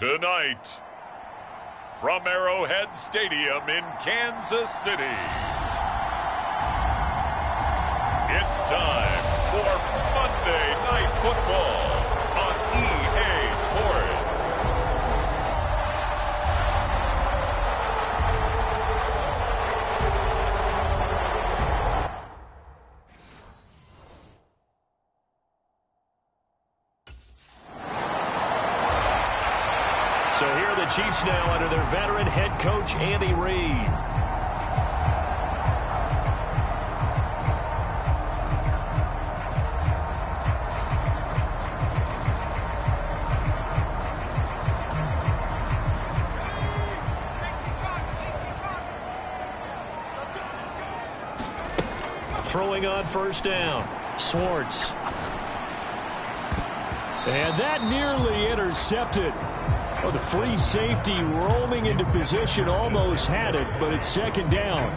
Tonight, from Arrowhead Stadium in Kansas City, it's time for Monday Night Football on EA Sports. So here are the Chiefs now under their veteran head coach, Andy Reid. Throwing on first down, Swartz. And that nearly intercepted. Oh, the free safety roaming into position almost had it, but it's second down.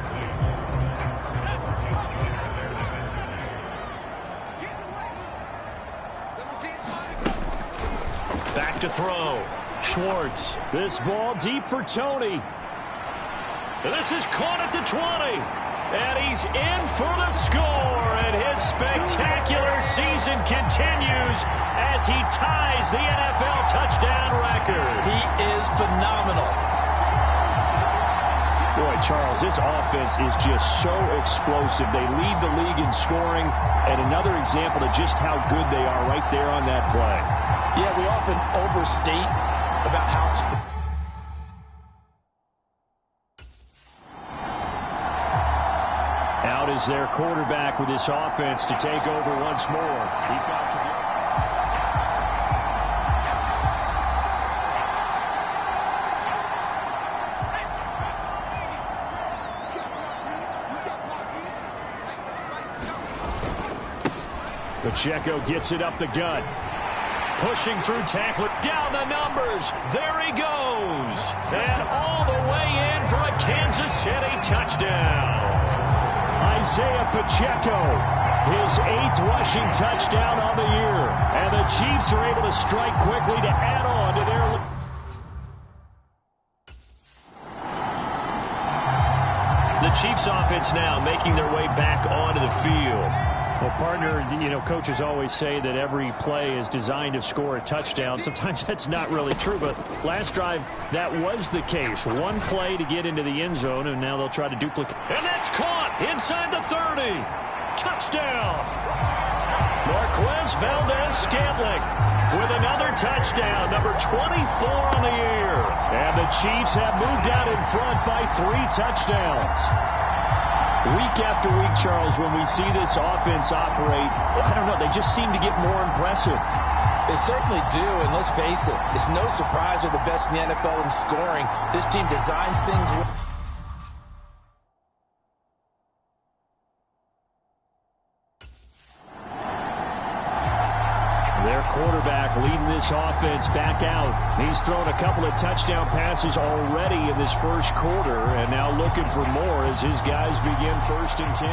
Back to throw. Schwartz. This ball deep for Tony. This is caught at the 20. And he's in for the score, and his spectacular season continues as he ties the NFL touchdown record. He is phenomenal. Boy, Charles, this offense is just so explosive. They lead the league in scoring, and another example of just how good they are right there on that play. Yeah, we often overstate about how out is their quarterback with this offense to take over once more. He Pacheco gets it up the gut. Pushing through tackle. Down the numbers. There he goes. And all the way in for a Kansas City touchdown. Isaiah Pacheco, his 8th rushing touchdown on the year. And the Chiefs are able to strike quickly to add on to their lead. The Chiefs offense now making their way back onto the field. Well, partner, coaches always say that every play is designed to score a touchdown. Sometimes that's not really true, but last drive, that was the case. One play to get into the end zone, and now they'll try to duplicate. And that's caught inside the 30. Touchdown. Marquez Valdez-Scantling with another touchdown, number 24 on the year. And the Chiefs have moved out in front by 3 touchdowns. Week after week, Charles, when we see this offense operate, I don't know, they just seem to get more impressive. They certainly do, and let's face it, it's no surprise they're the best in the NFL in scoring. This team designs things well. Their quarterback leading this offense back out. He's thrown a couple of touchdown passes already in this first quarter, and now looking for more as his guys begin 1st and 10.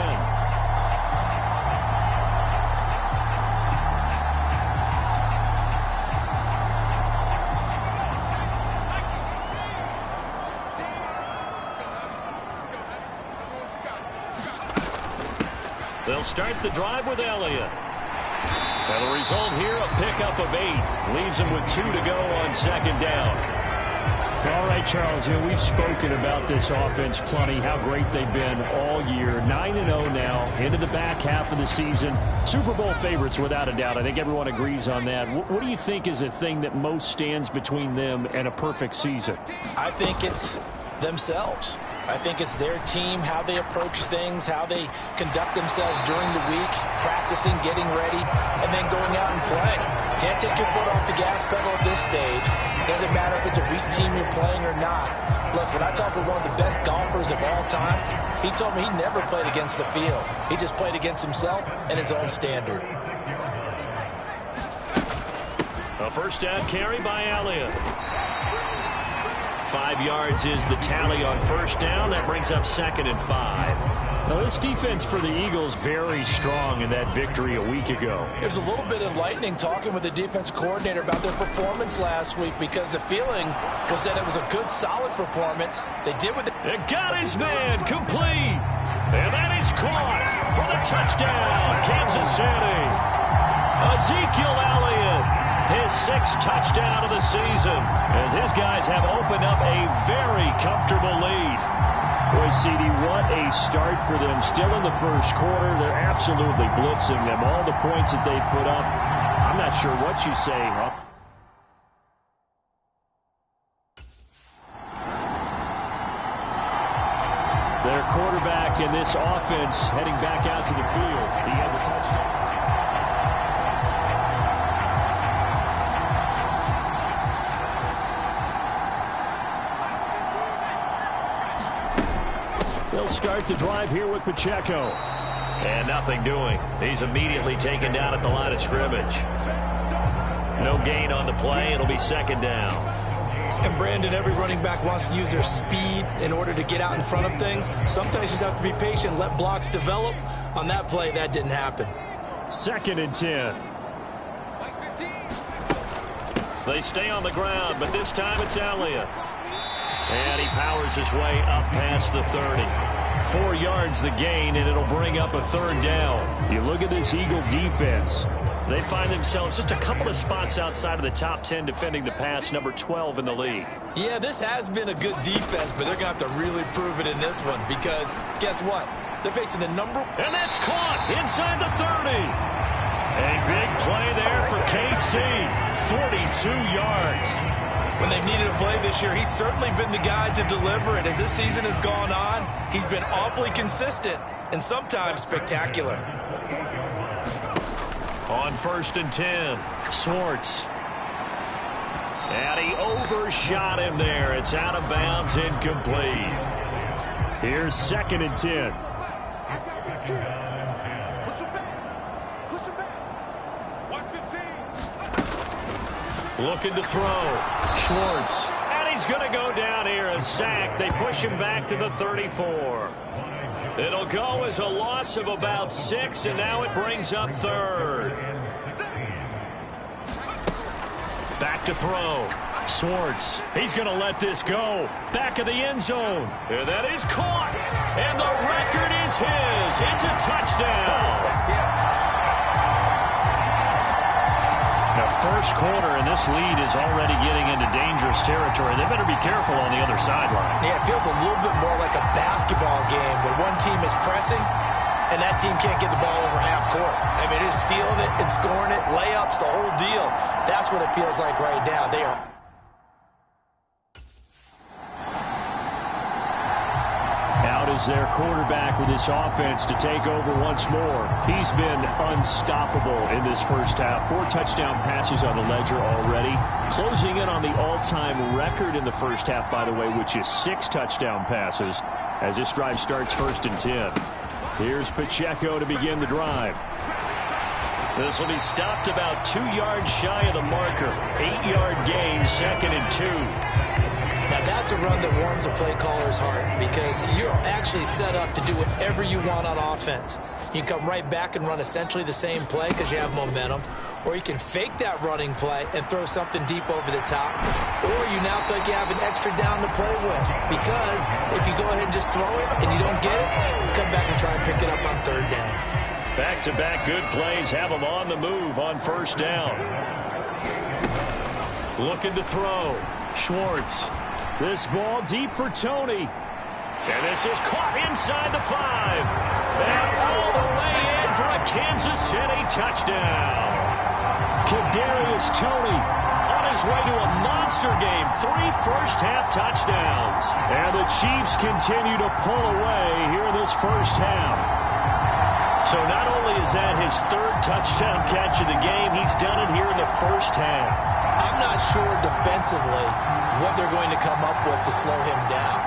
They'll start the drive with Elliott. And the result here, a pickup of 8. Leaves him with 2 to go on second down. All right, Charles, we've spoken about this offense plenty, how great they've been all year. 9-0 now, into the back half of the season. Super Bowl favorites, without a doubt. I think everyone agrees on that. What do you think is the thing that most stands between them and a perfect season? I think it's themselves. I think it's their team, how they approach things, how they conduct themselves during the week, practicing, getting ready, and then going out and playing. Can't take your foot off the gas pedal at this stage. Doesn't matter if it's a weak team you're playing or not. Look, when I talk with one of the best golfers of all time, he told me he never played against the field. He just played against himself and his own standard. A first down carry by Elliott. 5 yards is the tally on first down. That brings up 2nd and 5. Now, this defense for the Eagles very strong in that victory a week ago. It was a little bit enlightening talking with the defense coordinator about their performance last week because the feeling was that it was a good, solid performance. They did what they got his man complete. And that is caught for the touchdown, Kansas City. Ezekiel Elliott, his 6th touchdown of the season, as his guys have opened up a very comfortable lead. Boy, CD, what a start for them. Still in the first quarter, they're absolutely blitzing them. All the points that they put up, I'm not sure what you say, huh? Their quarterback in this offense heading back out to the field. He had the touchdown. They'll start the drive here with Pacheco. And nothing doing. He's immediately taken down at the line of scrimmage. No gain on the play. It'll be 2nd down. And Brandon, every running back wants to use their speed in order to get out in front of things. Sometimes you just have to be patient, let blocks develop. On that play, that didn't happen. 2nd and 10. They stay on the ground, but this time it's Elliott. And he powers his way up past the 30. 4 yards the gain, and it'll bring up a 3rd down. You look at this Eagle defense. They find themselves just a couple of spots outside of the top 10 defending the pass, number 12 in the league. Yeah, this has been a good defense, but they're going to have to really prove it in this one because guess what? They're facing a number. And that's caught inside the 30. A big play there for KC. 42 yards. When they've needed a play this year, he's certainly been the guy to deliver it. As this season has gone on, he's been awfully consistent and sometimes spectacular. On 1st and 10, Swartz. And he overshot him there. It's out of bounds, incomplete. Here's 2nd and 10. Looking to throw. Schwartz. And he's going to go down here. A sack. They push him back to the 34. It'll go as a loss of about 6, and now it brings up 3rd. Back to throw. Swartz. He's going to let this go. Back of the end zone. And that is caught. And the record is his. It's a touchdown. The first quarter, and this lead is already getting into dangerous territory. They better be careful on the other sideline. Yeah, it feels a little bit more like a basketball game where one team is pressing and that team can't get the ball over half court. I mean, it's stealing it and scoring it, layups, the whole deal. That's what it feels like right now. They are. Out is their quarterback with this offense to take over once more. He's been unstoppable in this first half. 4 touchdown passes on the ledger already. Closing in on the all-time record in the first half, by the way, which is 6 touchdown passes as this drive starts 1st and 10. Here's Pacheco to begin the drive. This will be stopped about 2 yards shy of the marker. 8-yard gain, 2nd and 2. Now, that's a run that warms a play caller's heart because you're actually set up to do whatever you want on offense. You can come right back and run essentially the same play because you have momentum, or you can fake that running play and throw something deep over the top, or you now feel like you have an extra down to play with because if you go ahead and just throw it and you don't get it, come back and try and pick it up on 3rd down. Back-to-back good plays have them on the move on 1st down. Looking to throw. Schwartz. This ball deep for Tony. And this is caught inside the 5. And all the way in for a Kansas City touchdown. Kadarius Toney on his way to a monster game. 3 first-half touchdowns. And the Chiefs continue to pull away here in this first half. So not only is that his 3rd touchdown catch of the game, he's done it here in the first half. I'm not sure defensively what they're going to come up with to slow him down.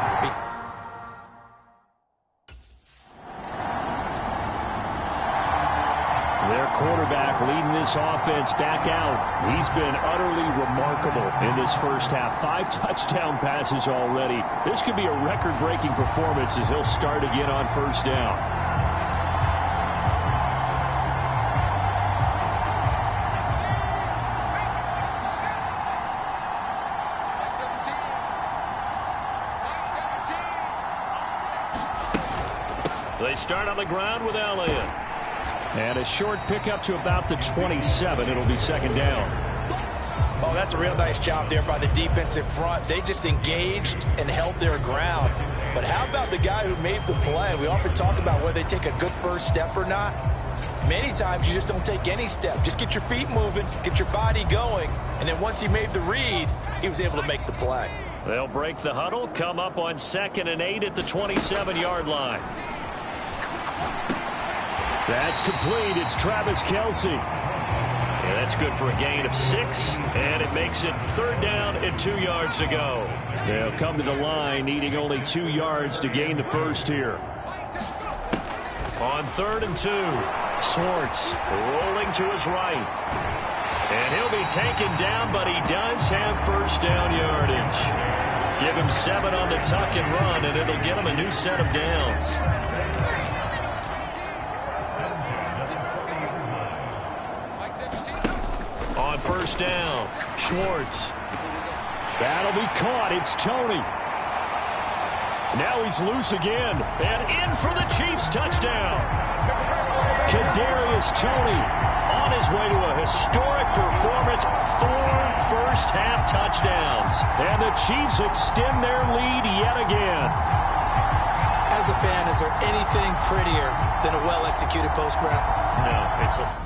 Their quarterback leading this offense back out. He's been utterly remarkable in this first half. 5 touchdown passes already. This could be a record-breaking performance as he'll start again on first down. They start on the ground with Elliott. And a short pickup to about the 27. It'll be second down. Oh, that's a real nice job there by the defensive front. They just engaged and held their ground. But how about the guy who made the play? We often talk about whether they take a good first step or not. Many times you just don't take any step. Just get your feet moving, get your body going, and then once he made the read, he was able to make the play. They'll break the huddle, come up on 2nd and 8 at the 27-yard line. That's complete. It's Travis Kelce. Yeah, that's good for a gain of 6, and it makes it 3rd down and 2 yards to go. They'll come to the line, needing only 2 yards to gain the first here. On 3rd and 2, Swartz rolling to his right. And he'll be taken down, but he does have first down yardage. Give him 7 on the tuck and run, and it'll get him a new set of downs. On first down, Schwartz. That'll be caught. It's Tony. Now he's loose again. And in for the Chiefs touchdown. Kadarius Toney on his way to a historic performance. 4 first-half touchdowns. And the Chiefs extend their lead yet again. As a fan, is there anything prettier than a well-executed post route? No, it's a...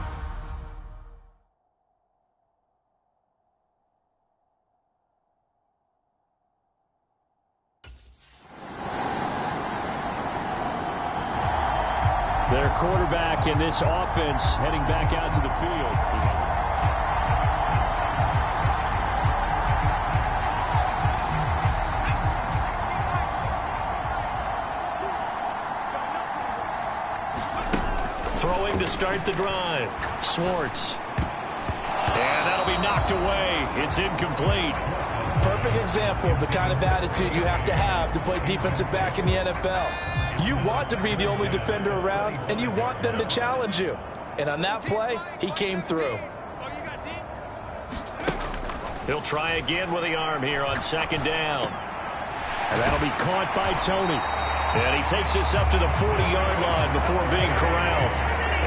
Their quarterback in this offense heading back out to the field. Throwing to start the drive. Swartz. And that'll be knocked away. It's incomplete. Perfect example of the kind of attitude you have to play defensive back in the NFL. You want to be the only defender around, and you want them to challenge you. And on that play, he came through. He'll try again with the arm here on 2nd down. And that'll be caught by Tony. And he takes this up to the 40-yard line before being corralled.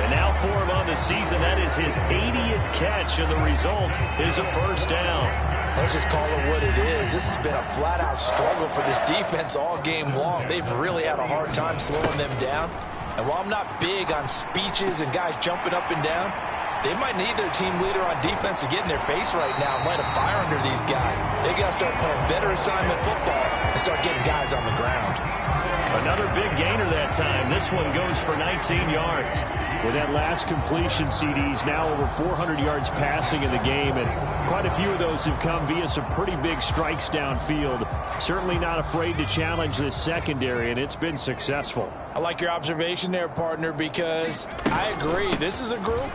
And now for him on the season, that is his 80th catch, and the result is a first down. Let's just call it what it is. This has been a flat-out struggle for this defense all game long. They've really had a hard time slowing them down. And while I'm not big on speeches and guys jumping up and down, they might need their team leader on defense to get in their face right now and light a fire under these guys. They got to start playing better assignment football and start getting guys on the ground. Another big gainer that time. This one goes for 19 yards. With that last completion, CD's now over 400 yards passing in the game, and quite a few of those have come via some pretty big strikes downfield. Certainly not afraid to challenge this secondary, and it's been successful. I like your observation there, partner, because I agree. This is a group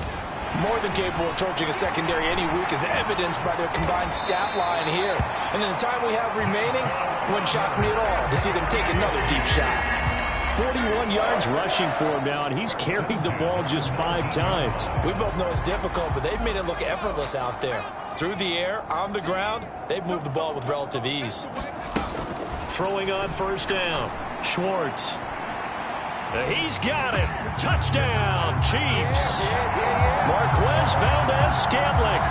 more than capable of torching a secondary any week, as evidenced by their combined stat line here. And in the time we have remaining, wouldn't shock me at all to see them take another deep shot. 41 yards rushing for him now, and he's carried the ball just 5 times. We both know it's difficult, but they've made it look effortless out there. Through the air, on the ground, they've moved the ball with relative ease. Throwing on first down, Schwartz. He's got it. Touchdown, Chiefs. Marquez Valdez-Scantling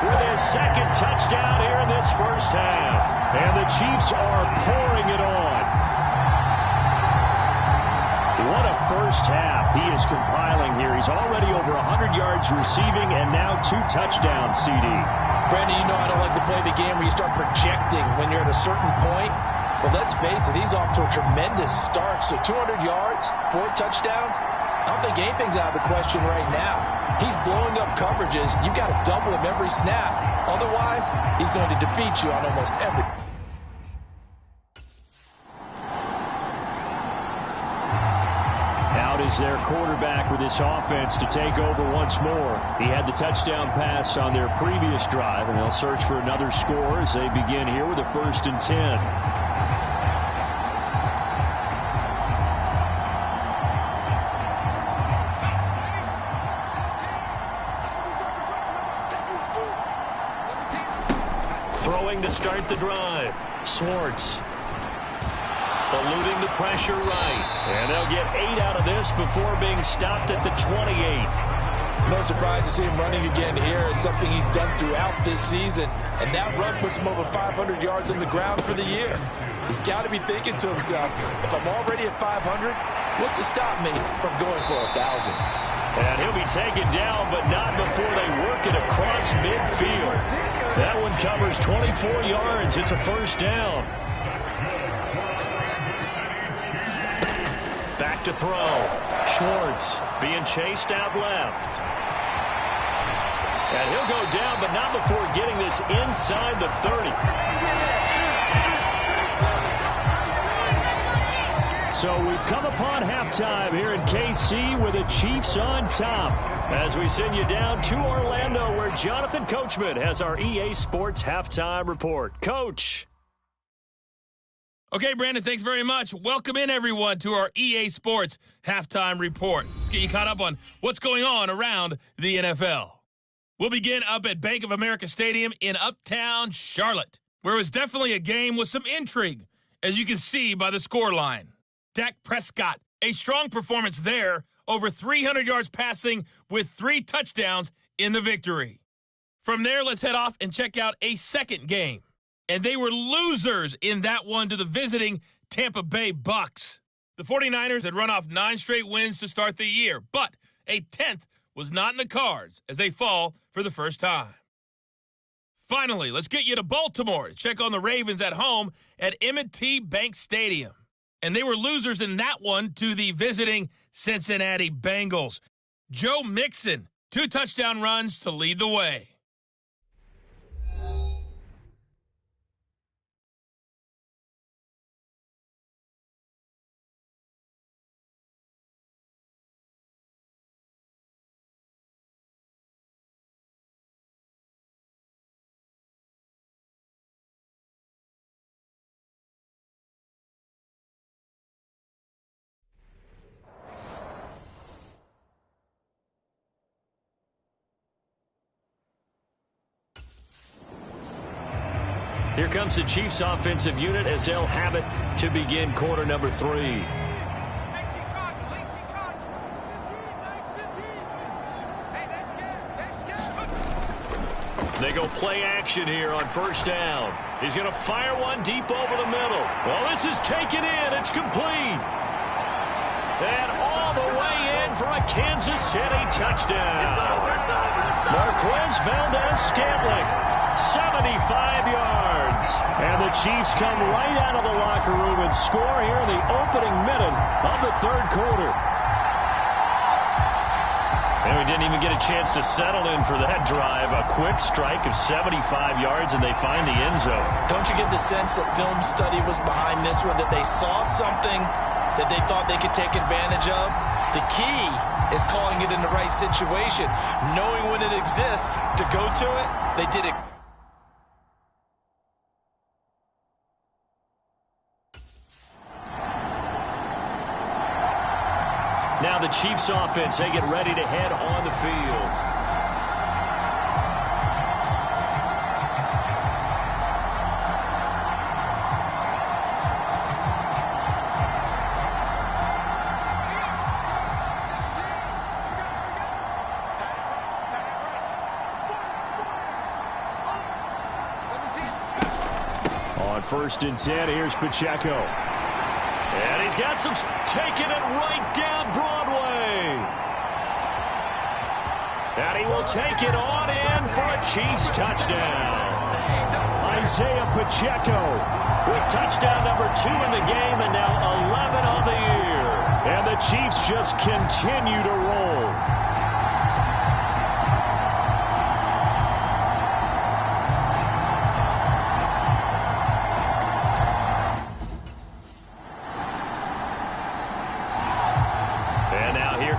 with his 2nd touchdown here in this first half. And the Chiefs are pouring it on. What a first half he is compiling here. He's already over 100 yards receiving and now 2 touchdowns, CD. Brandon, you know I don't like to play the game where you start projecting when you're at a certain point. But let's face it, he's off to a tremendous start. So 200 yards, 4 touchdowns. I don't think anything's out of the question right now. He's blowing up coverages. You've got to double him every snap. Otherwise, he's going to defeat you on almost every. is their quarterback with this offense to take over once more. He had the touchdown pass on their previous drive, and they'll search for another score as they begin here with a 1st and 10. Throwing to start the drive. Swartz. Eluding the pressure right. And they'll get 8 out of this before being stopped at the 28. No surprise to see him running again here. It's something he's done throughout this season. And that run puts him over 500 yards on the ground for the year. He's got to be thinking to himself, if I'm already at 500, what's to stop me from going for 1,000? And he'll be taken down, but not before they work it across midfield. That one covers 24 yards. It's a 1st down. Back to throw. Schwartz being chased out left. And he'll go down, but not before getting this inside the 30. So we've come upon halftime here in KC with the Chiefs on top. As we send you down to Orlando, where Jonathan Coachman has our EA Sports halftime report. Coach. Okay, Brandon, thanks very much. Welcome in, everyone, to our EA Sports halftime report. Let's get you caught up on what's going on around the NFL. We'll begin up at Bank of America Stadium in Uptown Charlotte, where it was definitely a game with some intrigue, as you can see by the scoreline. Dak Prescott, a strong performance there, over 300 yards passing with 3 touchdowns in the victory. From there, let's head off and check out a second game. And they were losers in that one to the visiting Tampa Bay Bucks. The 49ers had run off 9 straight wins to start the year, but a 10th was not in the cards as they fall for the first time. Finally, let's get you to Baltimore to check on the Ravens at home at M&T Bank Stadium. And they were losers in that one to the visiting Cincinnati Bengals. Joe Mixon, 2 touchdown runs to lead the way. Here comes the Chiefs offensive unit as they'll have it to begin quarter number 3. They go play action here on 1st down. He's going to fire one deep over the middle. Well, this is taken in. It's complete. And all the way in for a Kansas City touchdown. Marquez Valdez-Scantling. 75 yards. And the Chiefs come right out of the locker room and score here in the opening minute of the 3rd quarter. And we didn't even get a chance to settle in for that drive. A quick strike of 75 yards, and they find the end zone. Don't you get the sense that film study was behind this one, that they saw something that they thought they could take advantage of? The key is calling it in the right situation. Knowing when it exists to go to it, they did it. Now the Chiefs offense, they get ready to head on the field. On 1st and 10, here's Pacheco. And he's got some, taking it right down Broadway. And he will take it on in for a Chiefs touchdown. Isaiah Pacheco with touchdown number 2 in the game and now 11 on the year. And the Chiefs just continue to roll.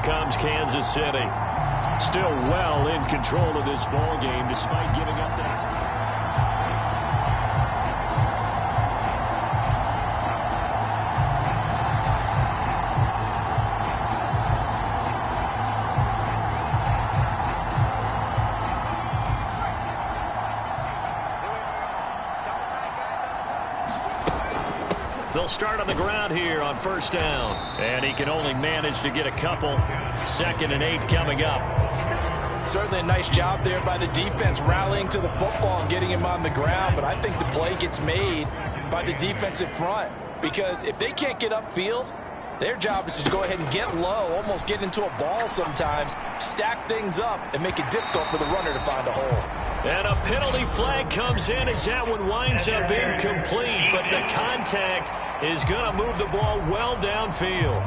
comes Kansas City. Still well in control of this ball game despite giving up that time. They'll start on the ground here on first down. And he can only manage to get a couple. 2nd and 8 coming up. Certainly a nice job there by the defense rallying to the football and getting him on the ground. But I think the play gets made by the defensive front. Because if they can't get upfield, their job is to go ahead and get low, almost get into a ball sometimes, stack things up, and make it difficult for the runner to find a hole. And a penalty flag comes in as that one winds up incomplete. But the contact is going to move the ball well downfield.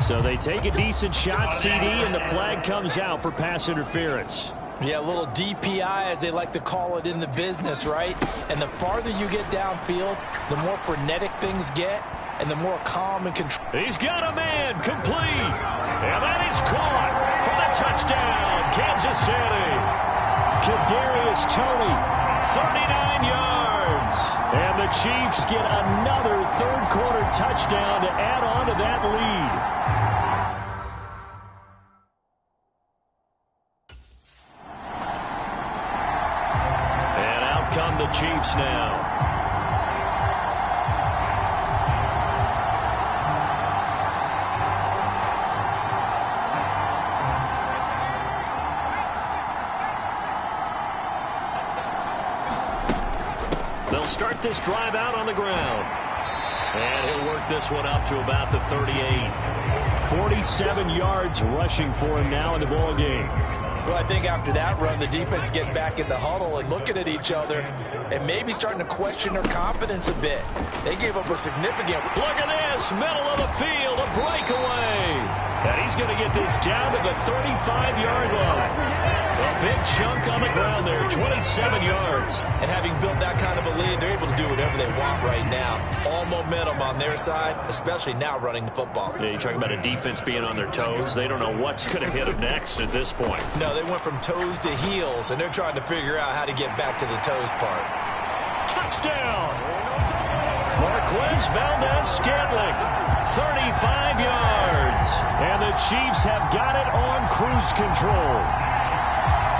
So they take a decent shot, CD, and the flag comes out for pass interference. Yeah, a little DPI, as they like to call it in the business, right? And the farther you get downfield, the more frenetic things get, and the more calm and control. He's got a man, complete. And that is caught for the touchdown, Kansas City. Kadarius Toney, 39 yards. And the Chiefs get another third-quarter touchdown to add on to that lead. And out come the Chiefs now. They'll start this drive out on the ground. And he'll work this one up to about the 38. 47 yards rushing for him now in the ball game. Well, I think after that run, the defense get back in the huddle and looking at each other and maybe starting to question their confidence a bit. They gave up a significant... Look at this, middle of the field, a breakaway. And he's going to get this down to the 35-yard line. A big chunk on the ground there, 27 yards. And having built that kind of a lead, they're able to do whatever they want right now. All momentum on their side, especially now running the football. Yeah, you're talking about a defense being on their toes. They don't know what's going to hit them next at this point. No, they went from toes to heels, and they're trying to figure out how to get back to the toes part. Touchdown! Marquez Valdez-Scantling, 35 yards. And the Chiefs have got it on cruise control.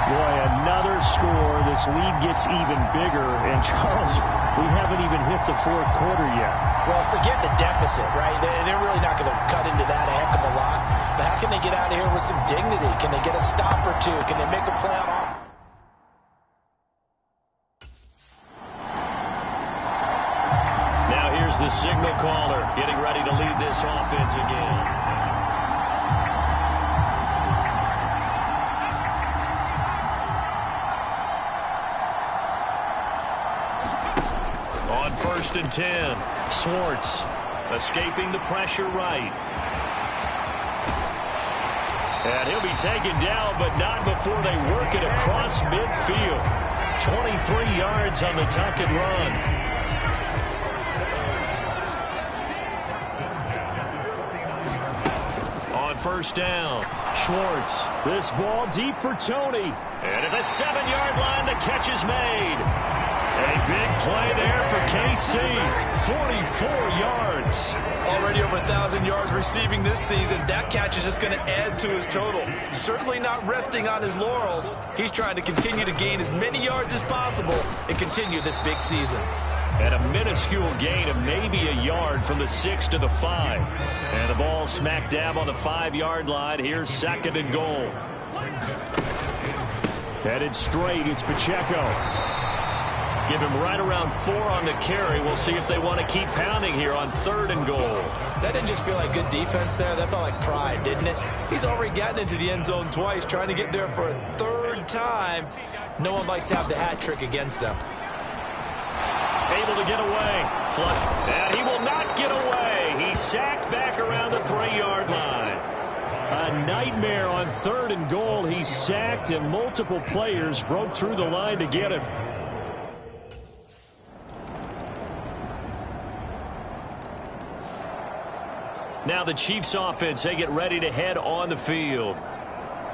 Boy, another score. This lead gets even bigger. And, Charles, we haven't even hit the fourth quarter yet. Well, forget the deficit, right? They're really not going to cut into that a heck of a lot. But how can they get out of here with some dignity? Can they get a stop or two? Can they make a play on offense? Now here's the signal caller getting ready to lead this offense again. On 1st and 10, Swartz escaping the pressure right. And he'll be taken down, but not before they work it across midfield. 23 yards on the tuck and run. On 1st down, Schwartz. This ball deep for Toney. And at the 7-yard line, the catch is made. A big play there for KC. 44 yards. Already over 1,000 yards receiving this season. That catch is just going to add to his total. Certainly not resting on his laurels. He's trying to continue to gain as many yards as possible and continue this big season. And a minuscule gain of maybe a yard from the 6 to the 5. And the ball smack dab on the 5-yard line. Here's 2nd and goal. Headed straight, it's Pacheco. Give him right around 4 on the carry. We'll see if they want to keep pounding here on 3rd and goal. That didn't just feel like good defense there. That felt like pride, didn't it? He's already gotten into the end zone twice, trying to get there for a 3rd time. No one likes to have the hat trick against them. Able to get away. And he will not get away. He's sacked back around the 3-yard line. A nightmare on 3rd and goal. He's sacked, and multiple players broke through the line to get him. Now the Chiefs offense, they get ready to head on the field.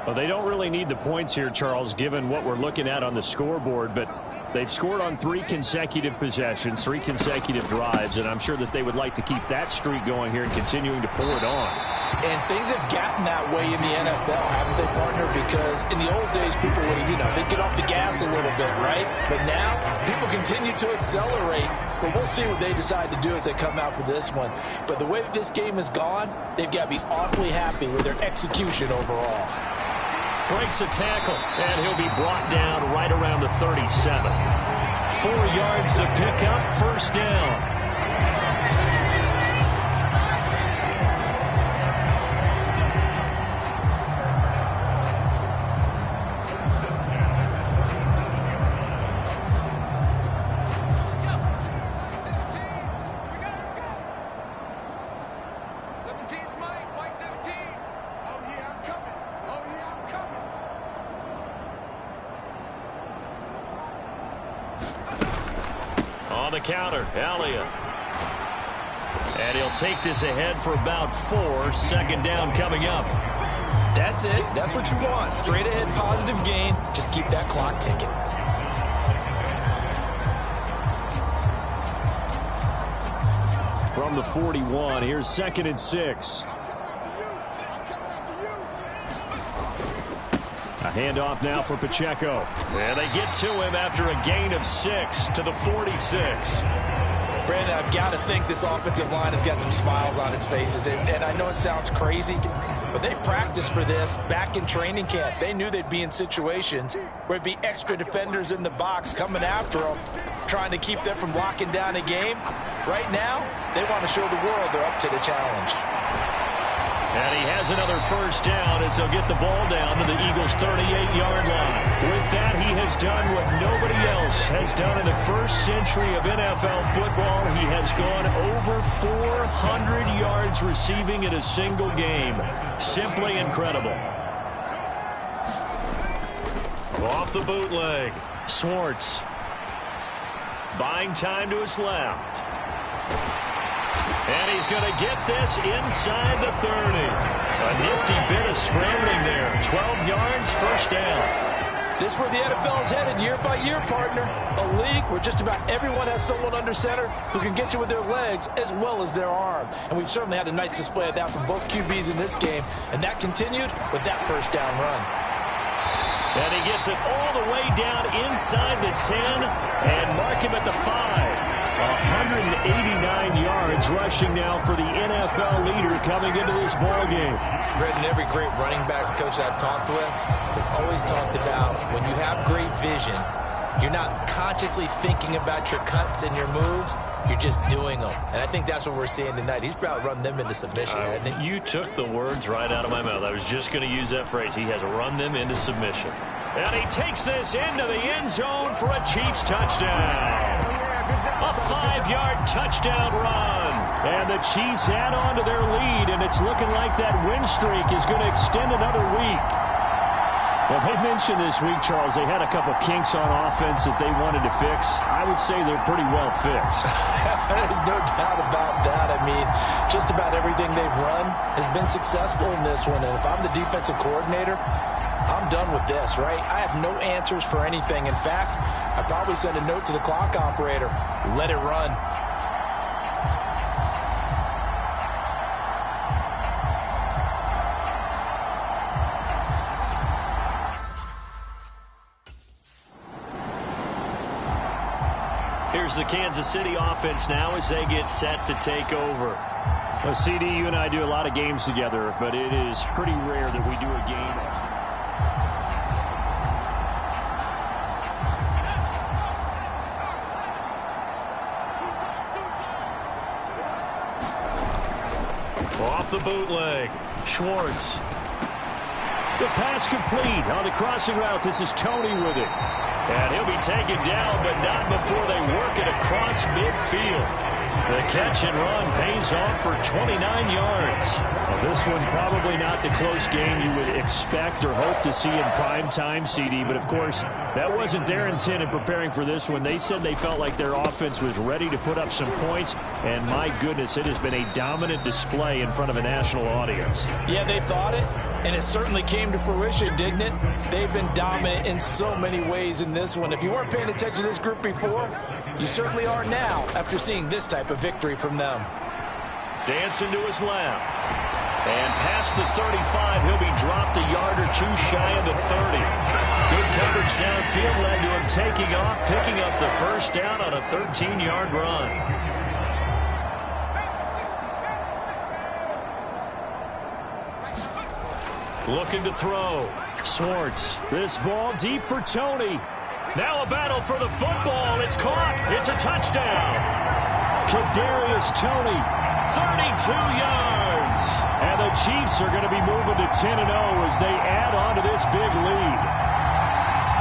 Well, they don't really need the points here, Charles, given what we're looking at on the scoreboard, but they've scored on 3 consecutive possessions, 3 consecutive drives, and I'm sure that they would like to keep that streak going here and continuing to pour it on. And things have gotten that way in the NFL, haven't they, partner? Because in the old days, people would, they'd get off the gas a little bit, right? But now, people continue to accelerate. But we'll see what they decide to do as they come out for this one. But the way that this game has gone, they've got to be awfully happy with their execution overall. Breaks a tackle, and he'll be brought down right around the 37. 4 yards to pick up, first down. The counter, Elliott. And he'll take this ahead for about 4. Second down coming up. That's it. That's what you want. Straight ahead positive gain. Just keep that clock ticking. From the 41, here's 2nd and 6. A handoff now for Pacheco. And they get to him after a gain of 6 to the 46. Brandon, I've got to think this offensive line has got some smiles on its faces. And I know it sounds crazy, but they practiced for this back in training camp. They knew they'd be in situations where it'd be extra defenders in the box coming after them, trying to keep them from locking down a game. Right now, they want to show the world they're up to the challenge. And he has another first down as they'll get the ball down to the Eagles' 38-yard line. With that, he has done what nobody else has done in the first century of NFL football. He has gone over 400 yards receiving in a single game. Simply incredible. Off the bootleg, Swartz. Buying time to his left. And he's going to get this inside the 30. A nifty bit of scrambling there. 12 yards, first down. This is where the NFL is headed year by year, partner. A league where just about everyone has someone under center who can get you with their legs as well as their arm. And we've certainly had a nice display of that from both QBs in this game. And that continued with that first down run. And he gets it all the way down inside the 10 and mark him at the 5. 189 yards rushing now for the NFL leader coming into this ball game. Brendan, every great running backs coach I've talked with has always talked about when you have great vision, you're not consciously thinking about your cuts and your moves. You're just doing them. And I think that's what we're seeing tonight. He's about to run them into submission, hasn't he? You took the words right out of my mouth. I was just going to use that phrase. He has run them into submission. And he takes this into the end zone for a Chiefs touchdown. A 5-yard touchdown run. And the Chiefs add on to their lead, and it's looking like that win streak is going to extend another week. Well, they mentioned this week, Charles, they had a couple kinks on offense that they wanted to fix. I would say they're pretty well fixed. There's no doubt about that. I mean, just about everything they've run has been successful in this one. And if I'm the defensive coordinator, I'm done with this, right? I have no answers for anything. In fact, I'd probably send a note to the clock operator. Let it run. Here's the Kansas City offense now as they get set to take over. Well, CD, you and I do a lot of games together, but it is pretty rare that we do a game. Off the bootleg, Schwartz. The pass complete on the crossing route. This is Tony with it. And he'll be taken down, but not before they work it across midfield. The catch and run pays off for 29 yards. Well, this one probably not the close game you would expect or hope to see in prime time, CD. But, of course, that wasn't their intent in preparing for this one. They said they felt like their offense was ready to put up some points. And, my goodness, it has been a dominant display in front of a national audience. Yeah, they thought it. And it certainly came to fruition, didn't it? They've been dominant in so many ways in this one. If you weren't paying attention to this group before, you certainly are now after seeing this type of victory from them. Dancing to his left. And past the 35, he'll be dropped a yard or two shy of the 30. Good coverage downfield led to him taking off, picking up the first down on a 13-yard run. Looking to throw. Swartz. This ball deep for Tony. Now a battle for the football. It's caught. It's a touchdown. Kadarius Toney, 32 yards. And the Chiefs are going to be moving to 10-0 as they add on to this big lead.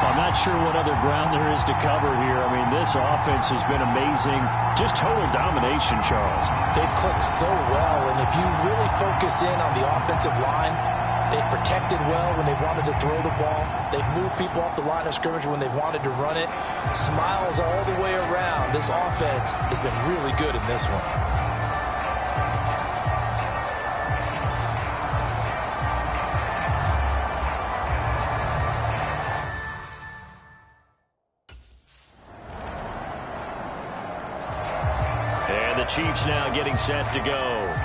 I'm not sure what other ground there is to cover here. I mean, this offense has been amazing. Just total domination, Charles. They've clicked so well, and if you really focus in on the offensive line, they've protected well when they wanted to throw the ball. They've moved people off the line of scrimmage when they've wanted to run it. Smiles all the way around. This offense has been really good in this one. And the Chiefs now getting set to go.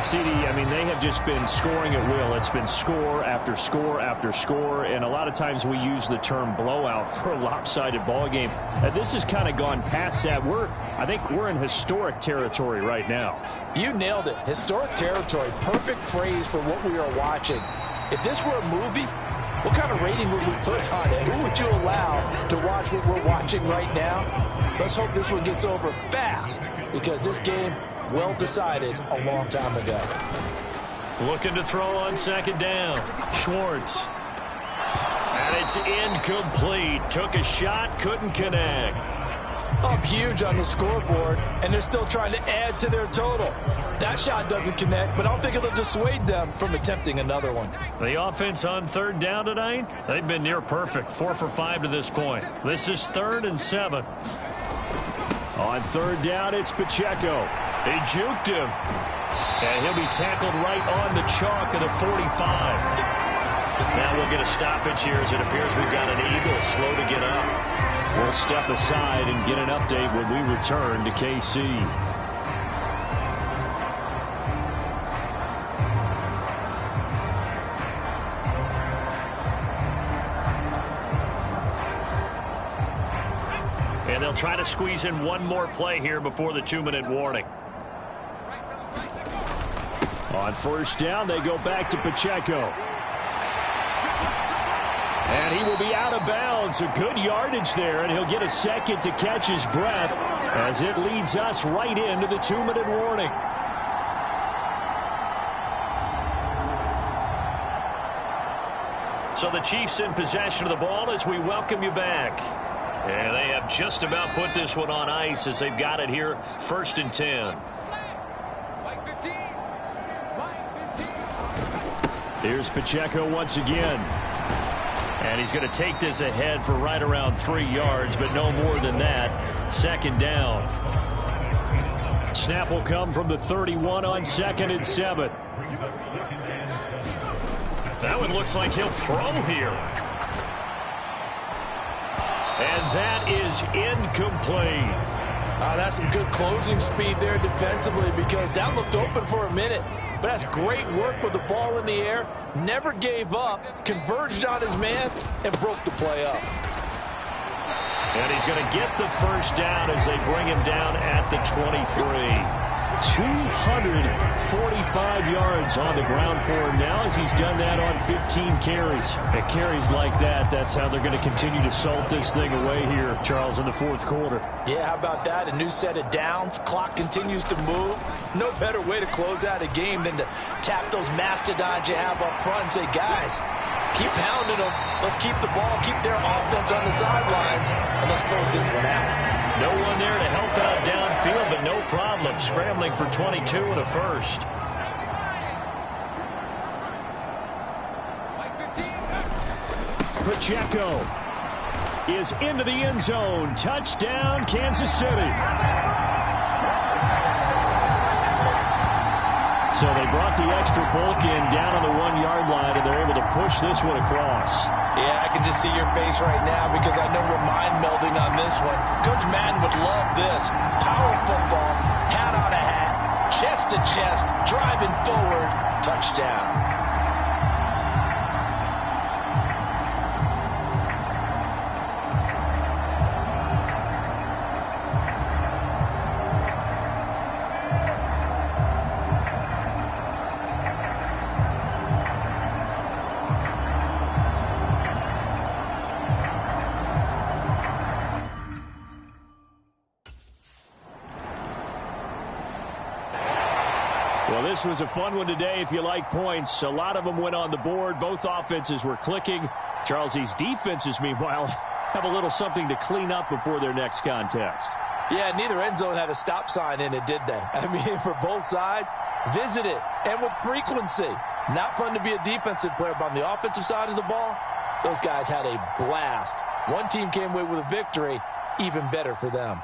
CD, I mean, they have just been scoring at will. It's been score after score after score, and a lot of times we use the term blowout for a lopsided ball game. This has kind of gone past that. I think we're in historic territory right now. You nailed it. Historic territory. Perfect phrase for what we are watching. If this were a movie, what kind of rating would we put on it? Who would you allow to watch what we're watching right now? Let's hope this one gets over fast, because this game, well decided a long time ago. Looking to throw on second down. Schwartz. And it's incomplete. Took a shot, couldn't connect. Up huge on the scoreboard, and they're still trying to add to their total. That shot doesn't connect, but I don't think it'll dissuade them from attempting another one. The offense on third down tonight, they've been near perfect. 4 for 5 to this point. This is 3rd and 7. On third down, it's Pacheco. He juked him. And he'll be tackled right on the chalk of the 45. Now we'll get a stoppage here as it appears we've got an Eagle slow to get up. We'll step aside and get an update when we return to KC. And they'll try to squeeze in one more play here before the 2-minute warning. On first down, they go back to Pacheco. And he will be out of bounds. A good yardage there, and he'll get a second to catch his breath as it leads us right into the 2-minute warning. So the Chiefs in possession of the ball as we welcome you back. And they have just about put this one on ice as they've got it here, 1st and 10. Here's Pacheco once again. And he's going to take this ahead for right around 3 yards, but no more than that. 2nd down. Snap will come from the 31 on 2nd and 7. That one looks like he'll throw here. And that is incomplete. That's some good closing speed there defensively, because that looked open for a minute. But that's great work with the ball in the air. Never gave up, converged on his man, and broke the play up. And he's going to get the first down as they bring him down at the 23. 245 yards on the ground for him now as he's done that on 15 carries. At carries like that, that's how they're going to continue to salt this thing away here, Charles, in the 4th quarter. Yeah, how about that? A new set of downs. Clock continues to move. No better way to close out a game than to tap those mastodons you have up front and say, guys, keep pounding them. Let's keep the ball, keep their offense on the sidelines, and let's close this one out. No one there to help out downfield, but no problem, scrambling for 22 in the first. Pacheco is into the end zone. Touchdown, Kansas City. So they brought the extra bulk in down on the 1-yard line, and they're able to push this one across. Yeah, I can just see your face right now because I know we're mind melding on this one. Coach Madden would love this. Power football, hat on a hat, chest to chest, driving forward, touchdown. Well, this was a fun one today if you like points. A lot of them went on the board. Both offenses were clicking. Charles, these defenses, meanwhile, have a little something to clean up before their next contest. Yeah, neither end zone had a stop sign in it, did they? I mean, for both sides, visit it, and with frequency. Not fun to be a defensive player, but on the offensive side of the ball, those guys had a blast. One team came away with a victory, even better for them.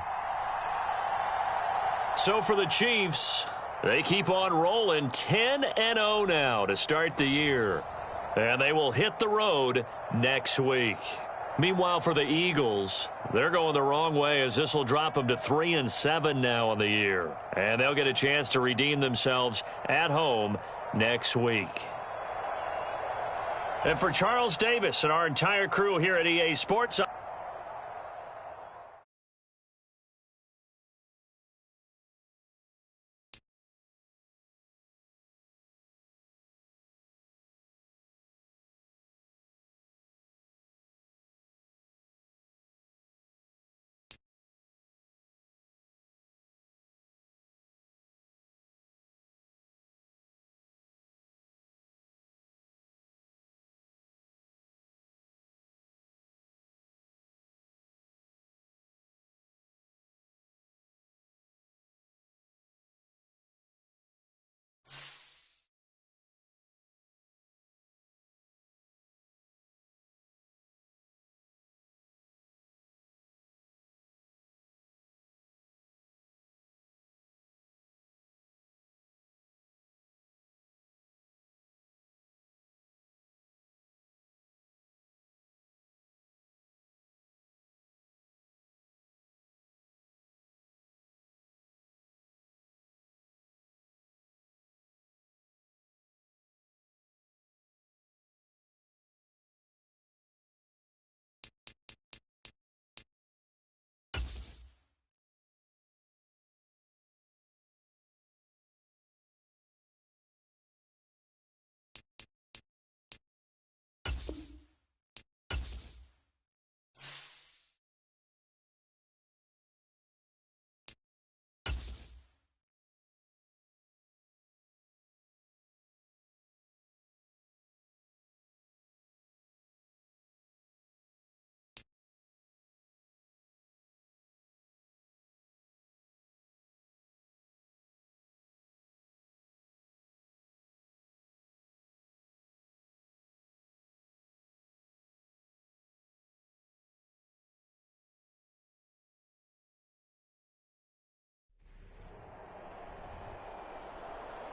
So for the Chiefs, they keep on rolling 10-0 now to start the year. And they will hit the road next week. Meanwhile, for the Eagles, they're going the wrong way as this will drop them to 3-7 now on the year. And they'll get a chance to redeem themselves at home next week. And for Charles Davis and our entire crew here at EA Sports,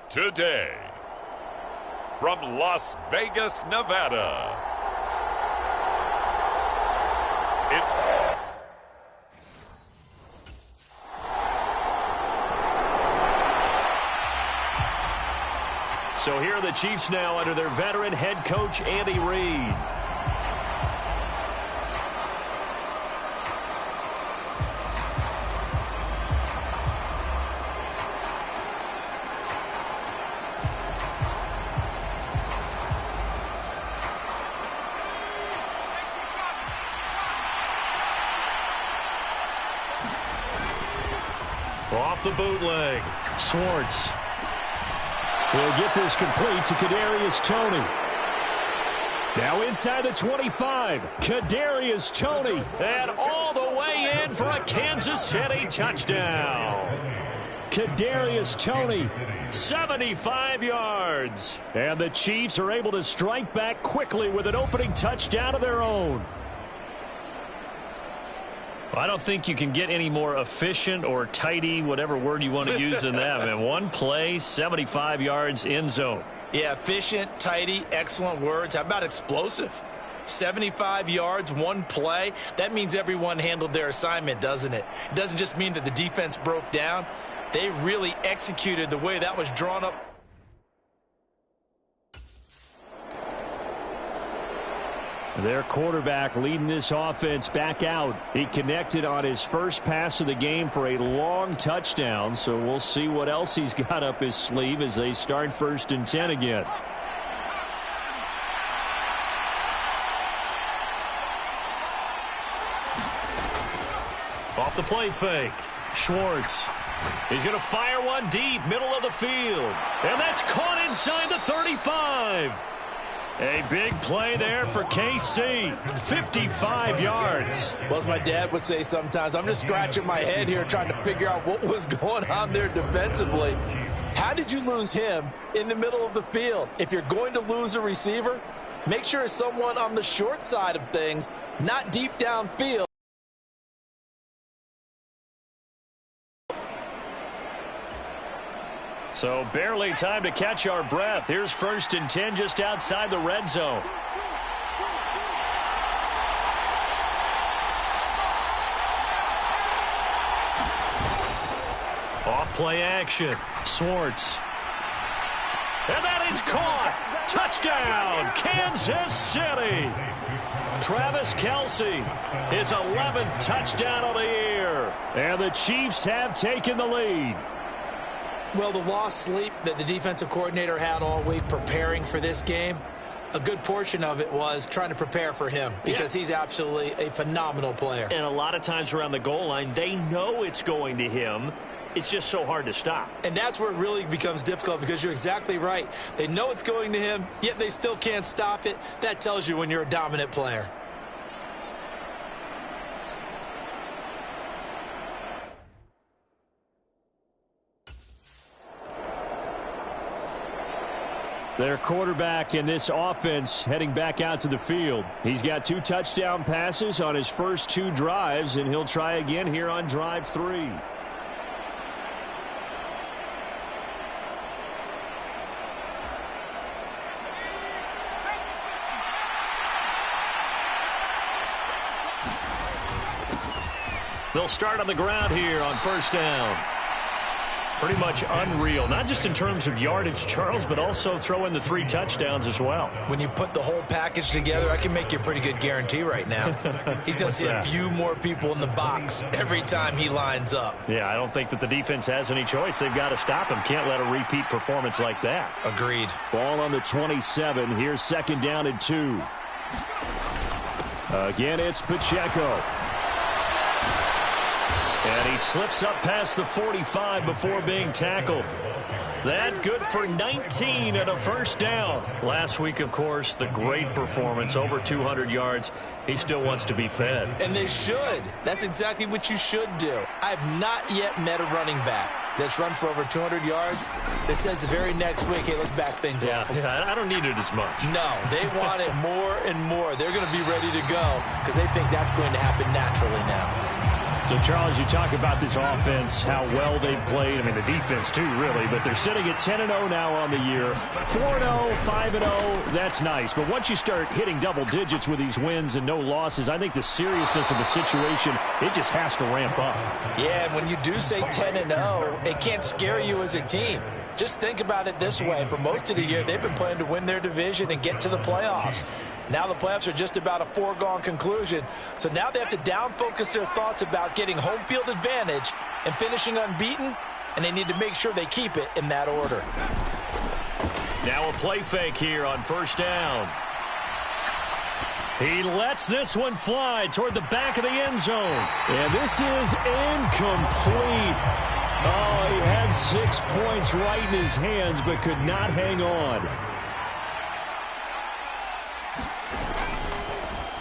today, from Las Vegas, Nevada, it's so here are the Chiefs now under their veteran head coach, Andy Reid. Off the bootleg, Schwartz will get this complete to Kadarius Toney. Now inside the 25, Kadarius Toney, and all the way in for a Kansas City touchdown. Kadarius Toney, 75 yards. And the Chiefs are able to strike back quickly with an opening touchdown of their own. I don't think you can get any more efficient or tidy, whatever word you want to use in that. Man, one play, 75 yards, end zone. Yeah, efficient, tidy, excellent words. How about explosive? 75 yards, one play. That means everyone handled their assignment, doesn't it? It doesn't just mean that the defense broke down. They really executed the way that was drawn up. Their quarterback leading this offense back out. He connected on his first pass of the game for a long touchdown, so we'll see what else he's got up his sleeve as they start 1st and 10 again. Off the play fake. Schwartz. He's going to fire one deep, middle of the field. And that's caught inside the 35. A big play there for KC. 55 yards. Well, as my dad would say sometimes, I'm just scratching my head here trying to figure out what was going on there defensively. How did you lose him in the middle of the field? If you're going to lose a receiver, make sure it's someone on the short side of things, not deep downfield. So barely time to catch our breath. Here's 1st and 10 just outside the red zone. Off play action. Schwartz. And that is caught. Touchdown, Kansas City. Travis Kelce, his 11th touchdown of the year. And the Chiefs have taken the lead. Well, the lost sleep that the defensive coordinator had all week preparing for this game, a good portion of it was trying to prepare for him because he's absolutely a phenomenal player. And a lot of times around the goal line, they know it's going to him. It's just so hard to stop. And that's where it really becomes difficult because you're exactly right. They know it's going to him, yet they still can't stop it. That tells you when you're a dominant player. Their quarterback in this offense heading back out to the field. He's got 2 touchdown passes on his first 2 drives, and he'll try again here on drive 3. They'll start on the ground here on 1st down. Pretty much unreal, not just in terms of yardage, Charles, but also throw in the 3 touchdowns as well. When you put the whole package together, I can make you a pretty good guarantee right now. He's going to see a few more people in the box every time he lines up. Yeah, I don't think that the defense has any choice. They've got to stop him. Can't let a repeat performance like that. Agreed. Ball on the 27. Here's 2nd down and 2. Again, it's Pacheco. And he slips up past the 45 before being tackled. That good for 19 and a 1st down. Last week, of course, the great performance, over 200 yards. He still wants to be fed. And they should. That's exactly what you should do. I have not yet met a running back that's run for over 200 yards that says the very next week, hey, let's back things up. Yeah, I don't need it as much. No, they want it more and more. They're going to be ready to go because they think that's going to happen naturally now. So, Charles, you talk about this offense, how well they've played. I mean, the defense, too, really. But they're sitting at 10-0 now on the year. 4-0, 5-0, that's nice. But once you start hitting double digits with these wins and no losses, I think the seriousness of the situation, it just has to ramp up. Yeah, and when you do say 10-0, it can't scare you as a team. Just think about it this way. For most of the year, they've been playing to win their division and get to the playoffs. Now the playoffs are just about a foregone conclusion. So now they have to down-focus their thoughts about getting home field advantage and finishing unbeaten, and they need to make sure they keep it in that order. Now a play fake here on 1st down. He lets this one fly toward the back of the end zone. And this is incomplete. Oh, he had 6 points right in his hands, but could not hang on.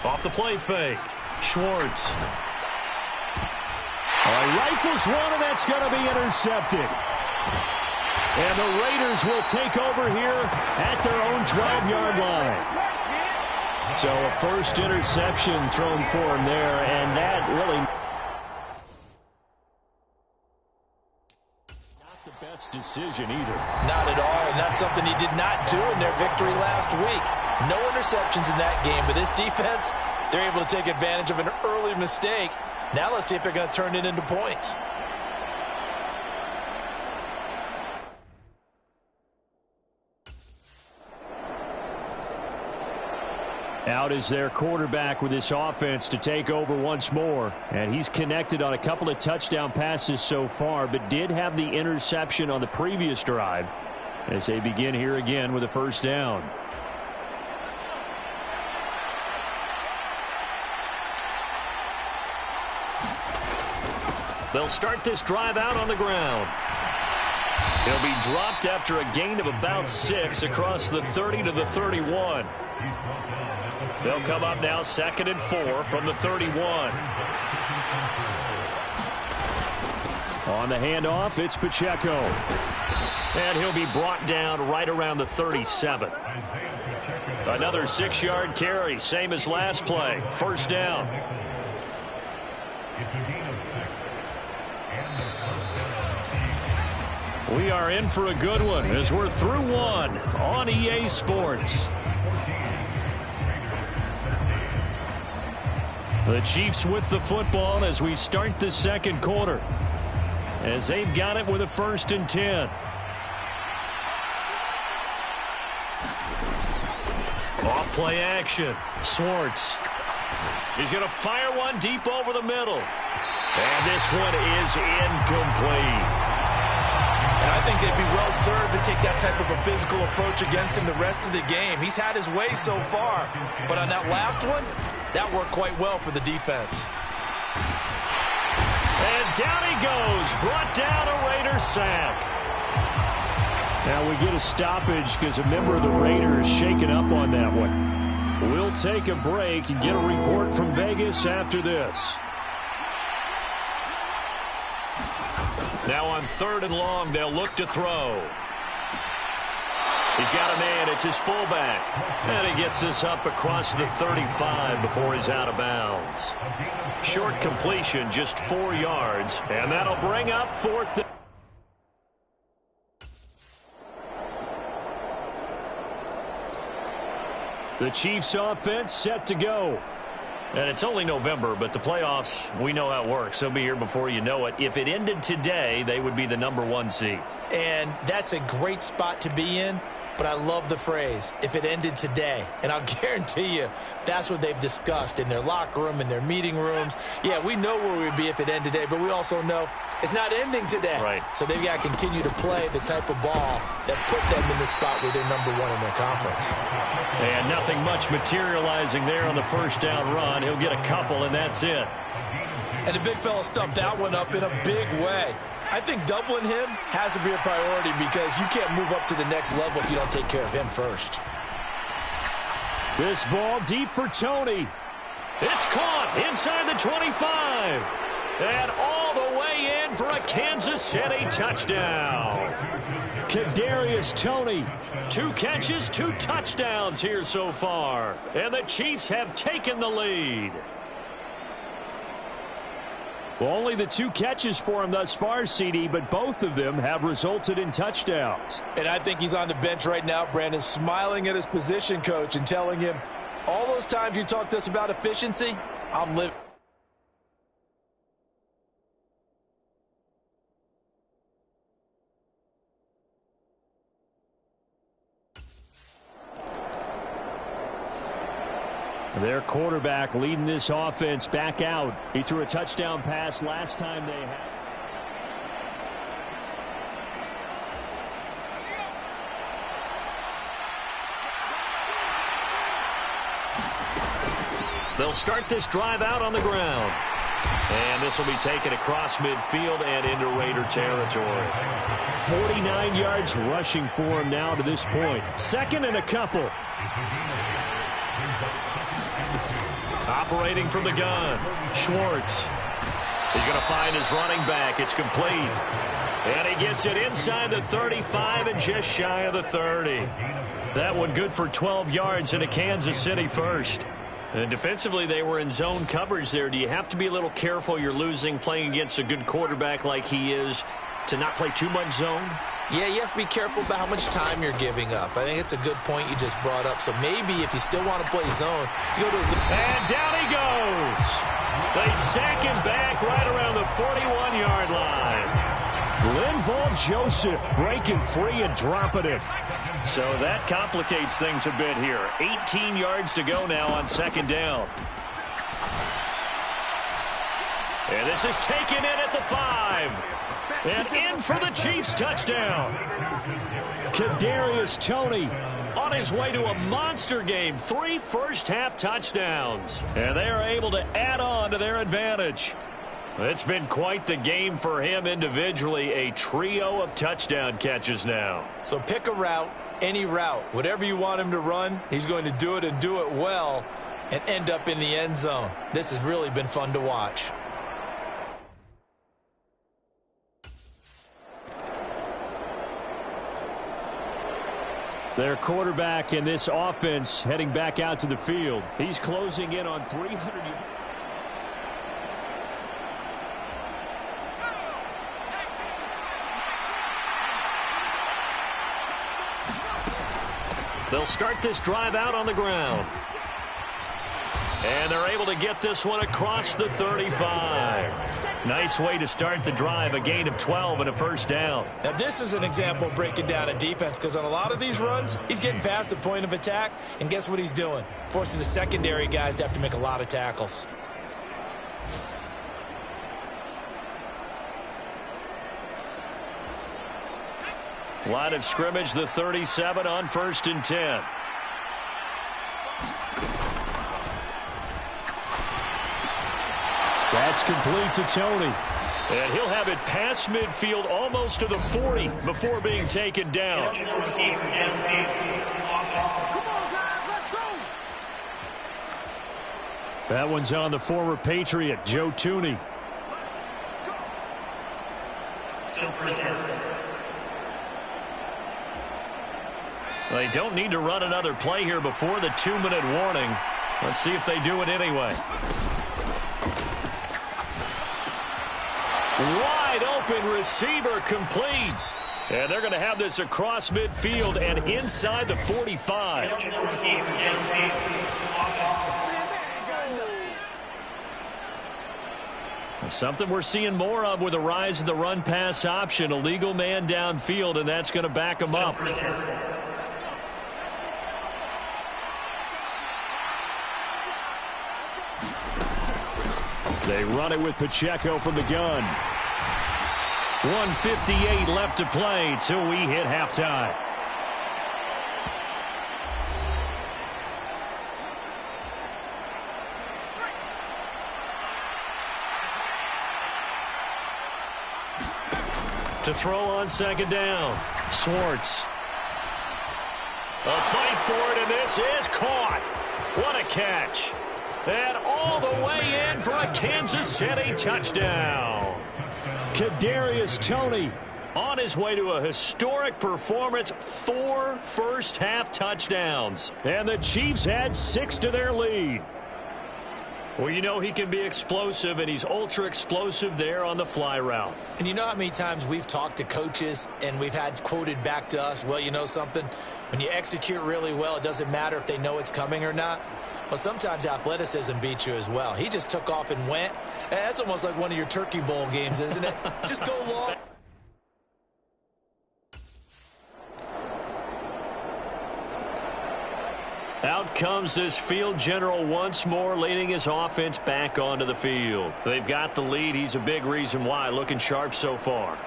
Off the play fake. Schwartz. He rifles one, and that's going to be intercepted. And the Raiders will take over here at their own 12-yard line. So a first interception thrown for him there, and that really not the best decision either. Not at all, and that's something he did not do in their victory last week. No interceptions in that game, but this defense, they're able to take advantage of an early mistake. Now let's see if they're going to turn it into points. Out is their quarterback with this offense to take over once more. And he's connected on a couple of touchdown passes so far, but did have the interception on the previous drive as they begin here again with a first down. They'll start this drive out on the ground. He'll be dropped after a gain of about 6 across the 30 to the 31. They'll come up now 2nd and 4 from the 31. On the handoff, it's Pacheco. And he'll be brought down right around the 37. Another 6-yard carry, same as last play. First down. We are in for a good one as we're through one on EA Sports. The Chiefs with the football as we start the second quarter, as they've got it with a 1st and 10. Off play action. Swartz. He's going to fire one deep over the middle. And this one is incomplete. And I think they'd be well served to take that type of a physical approach against him the rest of the game. He's had his way so far, but on that last one, that worked quite well for the defense. And down he goes, brought down a Raider sack. Now we get a stoppage because a member of the Raiders shaken up on that one. We'll take a break and get a report from Vegas after this. Now on 3rd and long, they'll look to throw. He's got a man. It's his fullback. And he gets this up across the 35 before he's out of bounds. Short completion, just 4 yards. And that'll bring up 4th down. The Chiefs offense set to go. And it's only November, but the playoffs, we know how it works. They'll be here before you know it. If it ended today, they would be the #1 seed. And that's a great spot to be in, but I love the phrase, if it ended today. And I'll guarantee you, that's what they've discussed in their locker room, in their meeting rooms. Yeah, we know where we'd be if it ended today, but we also know it's not ending today. Right. So they've got to continue to play the type of ball that put them in the spot where they're #1 in their conference. And nothing much materializing there on the first down run. He'll get a couple, and that's it. And the big fella stuffed that one up in a big way. I think doubling him has to be a priority because you can't move up to the next level if you don't take care of him first. This ball deep for Tony. It's caught inside the 25. And all the way in for a Kansas City touchdown. Kadarius Toney. 2 catches, 2 touchdowns here so far. And the Chiefs have taken the lead. Well, only the 2 catches for him thus far, CD, but both of them have resulted in touchdowns. And I think he's on the bench right now, Brandon, smiling at his position coach and telling him, all those times you talked to us about efficiency, I'm living. Their quarterback leading this offense back out. He threw a touchdown pass last time they had. They'll start this drive out on the ground. And this will be taken across midfield and into Raider territory. 49 yards rushing for him now to this point. 2nd and a couple. Operating from the gun, Schwartz. He's going to find his running back. It's complete. And he gets it inside the 35 and just shy of the 30. That one good for 12 yards in a Kansas City first. And defensively, they were in zone coverage there. Do you have to be a little careful you're losing playing against a good quarterback like he is to not play too much zone? Yeah, you have to be careful about how much time you're giving up. I think it's a good point you just brought up. So maybe if you still want to play zone, you go to zone. And down he goes. They sack him back right around the 41-yard line. Linval Joseph breaking free and dropping it. So that complicates things a bit here. 18 yards to go now on second down. And this is taken in at the 5. And in for the Chiefs touchdown. Kadarius Toney on his way to a monster game. 3 first-half touchdowns. And they are able to add on to their advantage. It's been quite the game for him individually. A trio of touchdown catches now. So pick a route, any route. Whatever you want him to run, he's going to do it and do it well and end up in the end zone. This has really been fun to watch. Their quarterback in this offense heading back out to the field. He's closing in on 300 yards. They'll start this drive out on the ground. And they're able to get this one across the 35. Nice way to start the drive, a gain of 12 and a first down. Now this is an example of breaking down a defense, because on a lot of these runs, he's getting past the point of attack, and guess what he's doing? Forcing the secondary guys to have to make a lot of tackles. Line of scrimmage, the 37 on 1st and 10. That's complete to Toney. And he'll have it past midfield almost to the 40 before being taken down. That one's on the former Patriot, Joe Thuney. They don't need to run another play here before the 2-minute warning. Let's see if they do it anyway. Wide open receiver complete. And they're going to have this across midfield and inside the 45. Something we're seeing more of with the rise of the run-pass option. A legal man downfield, and that's going to back them up. They run it with Pacheco from the gun. 1:58 left to play till we hit halftime. To throw on second down. Schwartz. A fight for it, and this is caught. What a catch. And all the way in for a Kansas City touchdown. Kadarius Toney on his way to a historic performance. 4 first-half touchdowns. And the Chiefs add 6 to their lead. Well, you know he can be explosive, and he's ultra-explosive there on the fly route. And you know how many times we've talked to coaches and we've had quoted back to us, well, you know something? When you execute really well, it doesn't matter if they know it's coming or not. Well, sometimes athleticism beats you as well. He just took off and went. That's almost like one of your Turkey Bowl games, isn't it? Just go long. Out comes this field general once more, leading his offense back onto the field. They've got the lead. He's a big reason why. Looking sharp so far.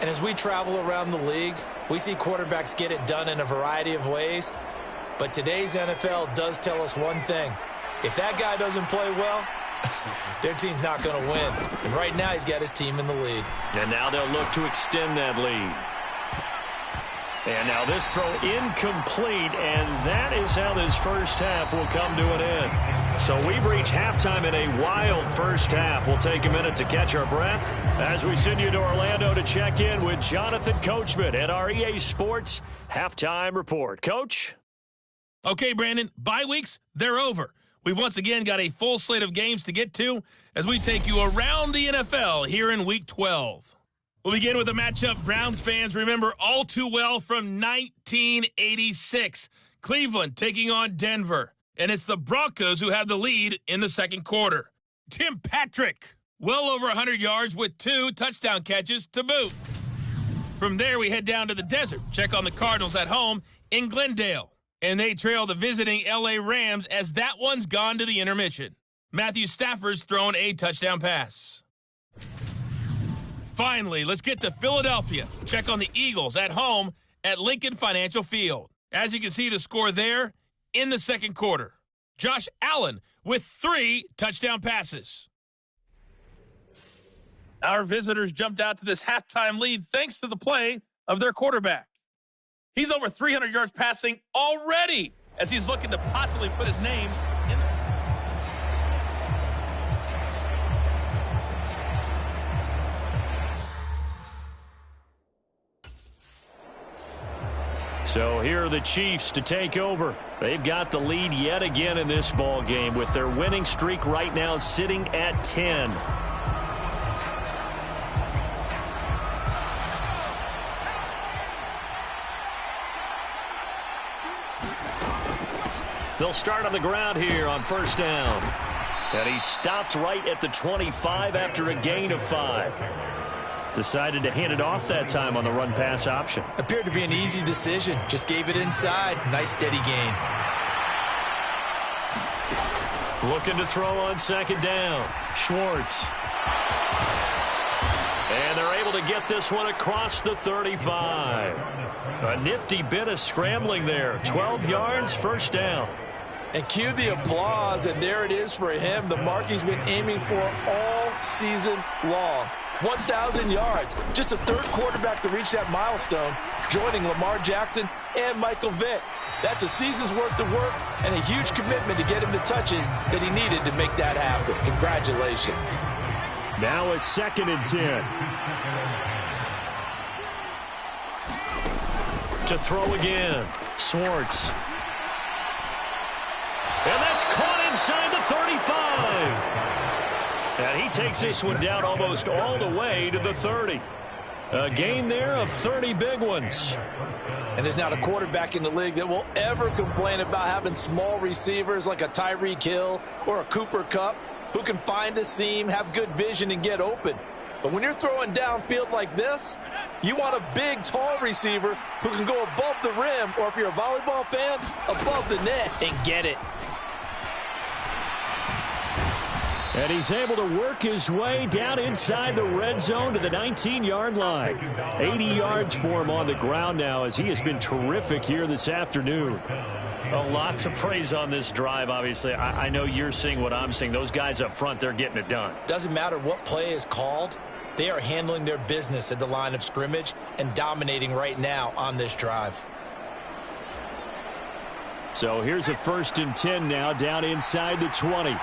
And as we travel around the league, we see quarterbacks get it done in a variety of ways. But today's NFL does tell us one thing. If that guy doesn't play well, their team's not going to win. And right now he's got his team in the lead. And now they'll look to extend that lead. And now this throw incomplete, and that is how this first half will come to an end. So we've reached halftime in a wild first half. We'll take a minute to catch our breath As we send you to Orlando to check in with Jonathan Coachman at our EA Sports Halftime Report. Coach? Okay, Brandon, bye weeks, they're over. We've once again got a full slate of games to get to as we take you around the NFL here in Week 12. We'll begin with a matchup Browns fans remember all too well from 1986. Cleveland taking on Denver. And it's the Broncos who have the lead in the second quarter. Tim Patrick, well over 100 yards with 2 touchdown catches to boot. From there, we head down to the desert. Check on the Cardinals at home in Glendale. And they trail the visiting L.A. Rams as that one's gone to the intermission. Matthew Stafford's thrown a touchdown pass. Finally, let's get to Philadelphia. Check on the Eagles at home at Lincoln Financial Field. As you can see, the score there in the second quarter. Josh Allen with 3 touchdown passes. Our visitors jumped out to this halftime lead thanks to the play of their quarterback. He's over 300 yards passing already as he's looking to possibly put his name in the... So here are the Chiefs to take over. They've got the lead yet again in this ball game with their winning streak right now sitting at 10. They'll start on the ground here on first down. And he stopped right at the 25 after a gain of 5. Decided to hand it off that time on the run-pass option. Appeared to be an easy decision. Just gave it inside. Nice steady gain. Looking to throw on second down. Schwartz. And they're able to get this one across the 35. A nifty bit of scrambling there. 12 yards, first down. And cue the applause, and there it is for him. The mark he's been aiming for all season long. 1,000 yards. Just the third quarterback to reach that milestone, joining Lamar Jackson and Michael Vick. That's a season's worth of work and a huge commitment to get him the touches that he needed to make that happen. Congratulations. Now a 2nd and 10. To throw again. Schwartz. And that's caught inside the 35. And he takes this one down almost all the way to the 30. A gain there of 30 big ones. And there's not a quarterback in the league that will ever complain about having small receivers like a Tyreek Hill or a Cooper Kupp who can find a seam, have good vision, and get open. But when you're throwing downfield like this, you want a big, tall receiver who can go above the rim, or if you're a volleyball fan, above the net and get it. And he's able to work his way down inside the red zone to the 19-yard line. 80 yards for him on the ground now as he has been terrific here this afternoon. A lot to praise on this drive, obviously. I know you're seeing what I'm seeing. Those guys up front, they're getting it done. Doesn't matter what play is called. They are handling their business at the line of scrimmage and dominating right now on this drive. So here's a 1st and 10 now down inside the 20.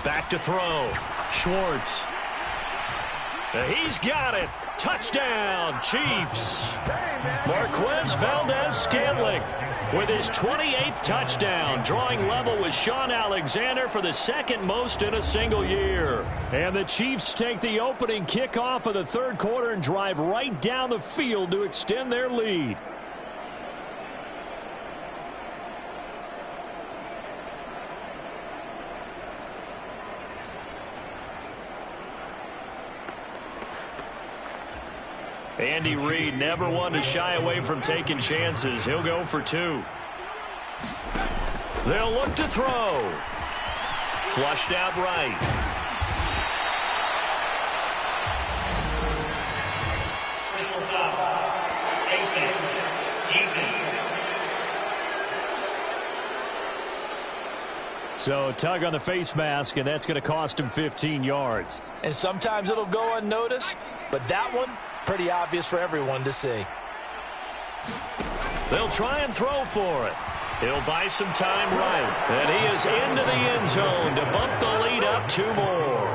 Back to throw. Schwartz. He's got it. Touchdown, Chiefs. Marquez Valdez-Scantling with his 28th touchdown, drawing level with Sean Alexander for the 2nd most in a single year. And the Chiefs take the opening kickoff of the 3rd quarter and drive right down the field to extend their lead. Andy Reid never one to shy away from taking chances. He'll go for 2. They'll look to throw. Flushed out right. So tug on the face mask, and that's going to cost him 15 yards. And sometimes it'll go unnoticed, but that one, pretty obvious for everyone to see. They'll try and throw for it. He'll buy some time right. And he is into the end zone to bump the lead up 2 more.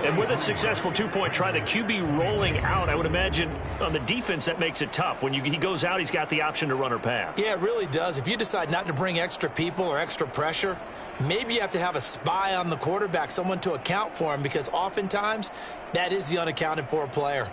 And with a successful two-point try, the QB rolling out, I would imagine on the defense that makes it tough. When he goes out, he's got the option to run or pass. Yeah, it really does. If you decide not to bring extra people or extra pressure, maybe you have to have a spy on the quarterback, someone to account for him, because oftentimes that is the unaccounted for player.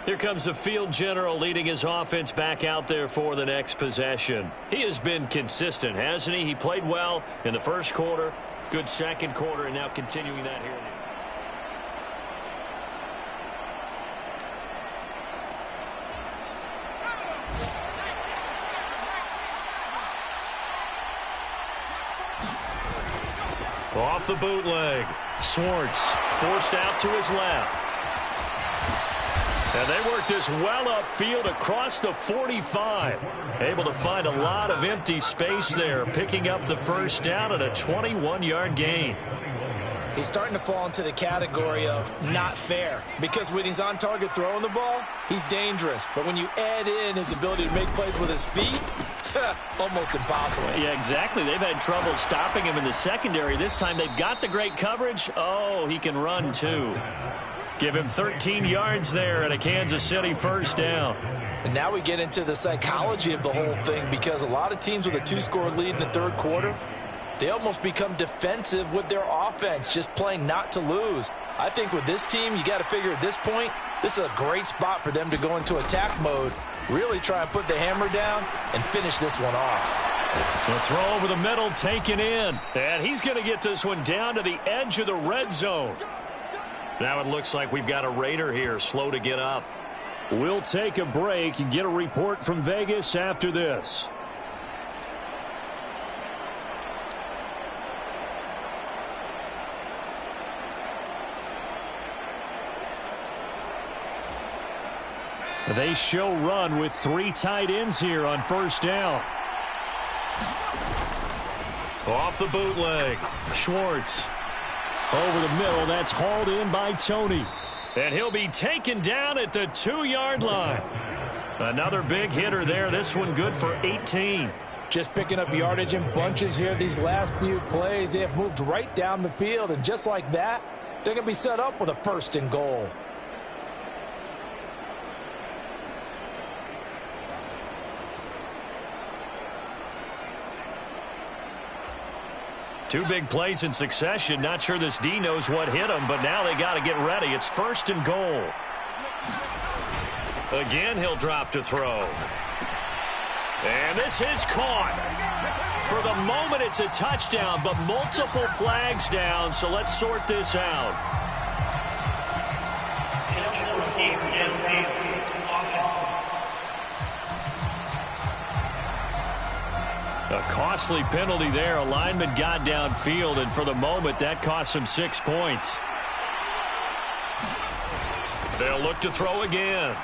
Here comes the field general leading his offense back out there for the next possession. He has been consistent, hasn't he? He played well in the first quarter, good second quarter, and now continuing that here. Off the bootleg. Schwartz forced out to his left. And they work this well upfield across the 45. Able to find a lot of empty space there, picking up the first down at a 21-yard gain. He's starting to fall into the category of not fair, because when he's on target throwing the ball, he's dangerous. But when you add in his ability to make plays with his feet, almost impossible. Yeah, exactly. They've had trouble stopping him in the secondary. This time they've got the great coverage. Oh, he can run too. Give him 13 yards there and a Kansas City first down. And now we get into the psychology of the whole thing, because a lot of teams with a 2-score lead in the third quarter, they almost become defensive with their offense, just playing not to lose. I think with this team, you got to figure at this point, this is a great spot for them to go into attack mode, really try and put the hammer down and finish this one off. The throw over the middle taken in. And he's going to get this one down to the edge of the red zone. Now it looks like we've got a Raider here, slow to get up. We'll take a break and get a report from Vegas after this. They show run with 3 tight ends here on first down. Off the bootleg. Schwartz. Over the middle, that's hauled in by Tony. And he'll be taken down at the 2-yard line. Another big hitter there. This one good for 18. Just picking up yardage in bunches here these last few plays. They have moved right down the field, and just like that, they're going to be set up with a 1st and goal. Two big plays in succession. Not sure this D knows what hit him, but now they got to get ready. It's 1st and goal. Again, he'll drop to throw. And this is caught. For the moment, it's a touchdown, but multiple flags down, so let's sort this out. A costly penalty there. A lineman got downfield, and for the moment, that cost him 6 points. They'll look to throw again.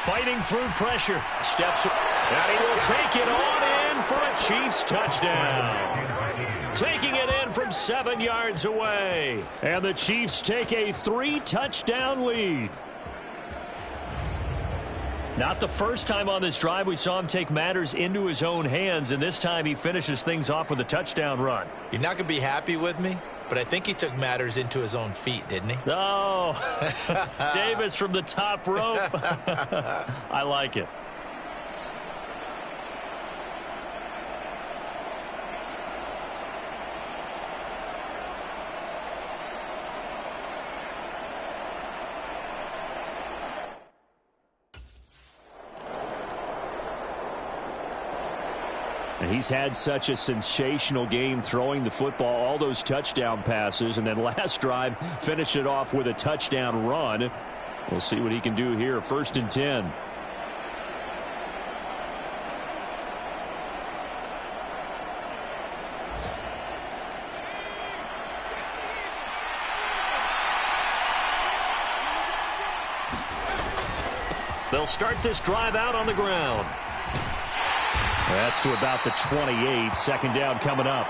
Fighting through pressure. Steps, and he will take it on in for a Chiefs touchdown. Taking it in from 7 yards away. And the Chiefs take a 3-touchdown lead. Not the first time on this drive we saw him take matters into his own hands, and this time he finishes things off with a touchdown run. You're not going to be happy with me, but I think he took matters into his own feet, didn't he? Oh, Davis from the top rope. I like it. And he's had such a sensational game throwing the football, all those touchdown passes, and then last drive finished it off with a touchdown run. We'll see what he can do here. 1st and 10. They'll start this drive out on the ground. That's to about the 28. Second down coming up.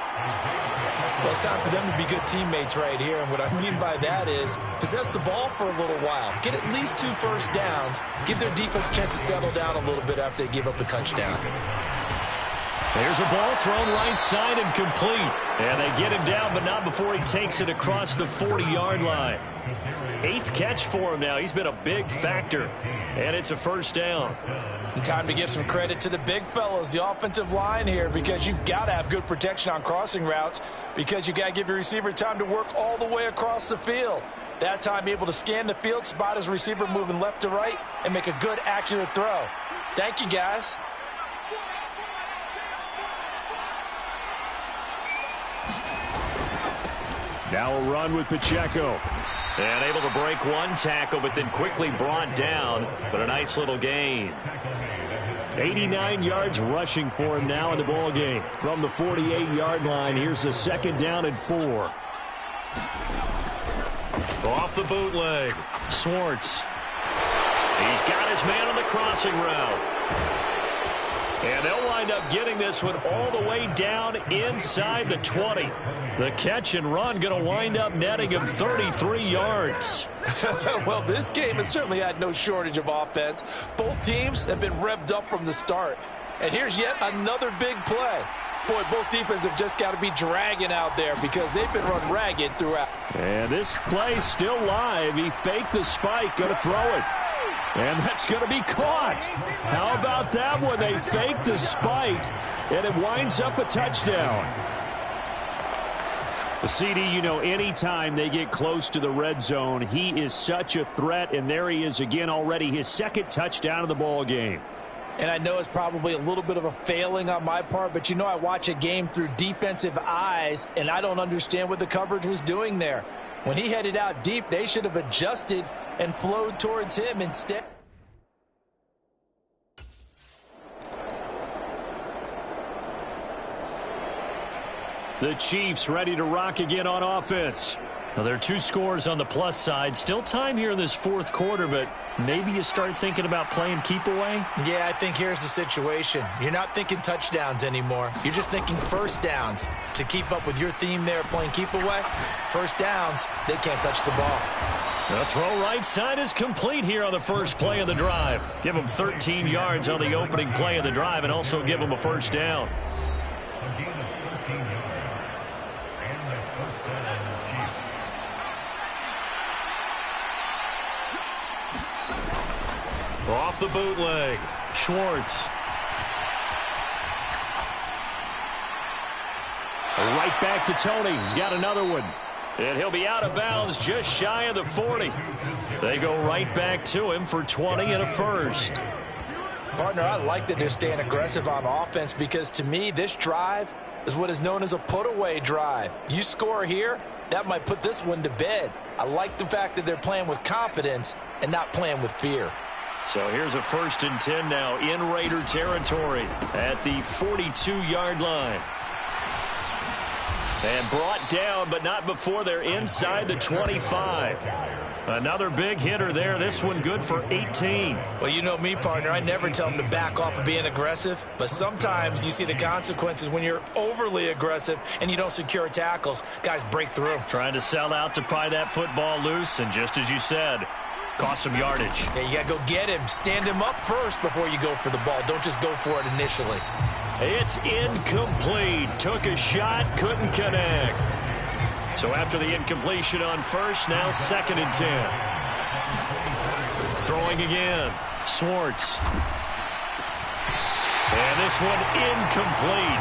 Well, it's time for them to be good teammates right here. And what I mean by that is possess the ball for a little while. Get at least 2 first downs. Give their defense a chance to settle down a little bit after they give up a touchdown. There's a ball thrown right side and complete. And they get him down, but not before he takes it across the 40-yard line. 8th catch for him now. He's been a big factor. And it's a first down. And time to give some credit to the big fellas, the offensive line here, because you've got to have good protection on crossing routes, because you've got to give your receiver time to work all the way across the field. That time able to scan the field, spot his receiver moving left to right, and make a good, accurate throw. Thank you, guys. Now a run with Pacheco. And able to break one tackle, but then quickly brought down. But a nice little gain. 89 yards rushing for him now in the ball game. From the 48-yard line, here's the 2nd down and 4. Off the bootleg. Swartz. He's got his man on the crossing route. And they'll wind up getting this one all the way down inside the 20. The catch and run going to wind up netting him 33 yards. Well, this game has certainly had no shortage of offense. Both teams have been revved up from the start. And here's yet another big play. Boy, both defenses have just got to be dragging out there because they've been run ragged throughout. And this play's still live. He faked the spike, going to throw it. And that's going to be caught. How about that one? They fake the spike, and it winds up a touchdown. The CD, you know, anytime they get close to the red zone, he is such a threat, and there he is again already, his 2nd touchdown of the ball game. And I know it's probably a little bit of a failing on my part, but you know I watch a game through defensive eyes, and I don't understand what the coverage was doing there. When he headed out deep, they should have adjusted and flowed towards him instead. The Chiefs ready to rock again on offense. Well, there are 2 scores on the plus side. Still time here in this 4th quarter, but maybe you start thinking about playing keep away? Yeah, I think here's the situation. You're not thinking touchdowns anymore. You're just thinking first downs. To keep up with your theme there playing keep away, first downs, they can't touch the ball. The throw right side is complete here on the first play of the drive. Give them 13 yards on the opening play of the drive and also give them a first down. Off the bootleg. Schwartz. Right back to Tony. He's got another one. And he'll be out of bounds just shy of the 40. They go right back to him for 20 and a first. Partner, I like that they're staying aggressive on offense because to me, this drive is what is known as a put-away drive. You score here, that might put this one to bed. I like the fact that they're playing with confidence and not playing with fear. So here's a 1st and 10 now in Raider territory at the 42-yard line. And brought down, but not before they're inside the 25. Another big hitter there. This one good for 18. Well, you know me, partner. I never tell them to back off of being aggressive. But sometimes you see the consequences when you're overly aggressive and you don't secure tackles. Guys break through. Trying to sell out to pry that football loose. And just as you said, cost some yardage. Yeah, you got to go get him. Stand him up first before you go for the ball. Don't just go for it initially. It's incomplete. Took a shot, couldn't connect. So after the incompletion on first, now 2nd and 10. Throwing again. Swartz. And this one incomplete.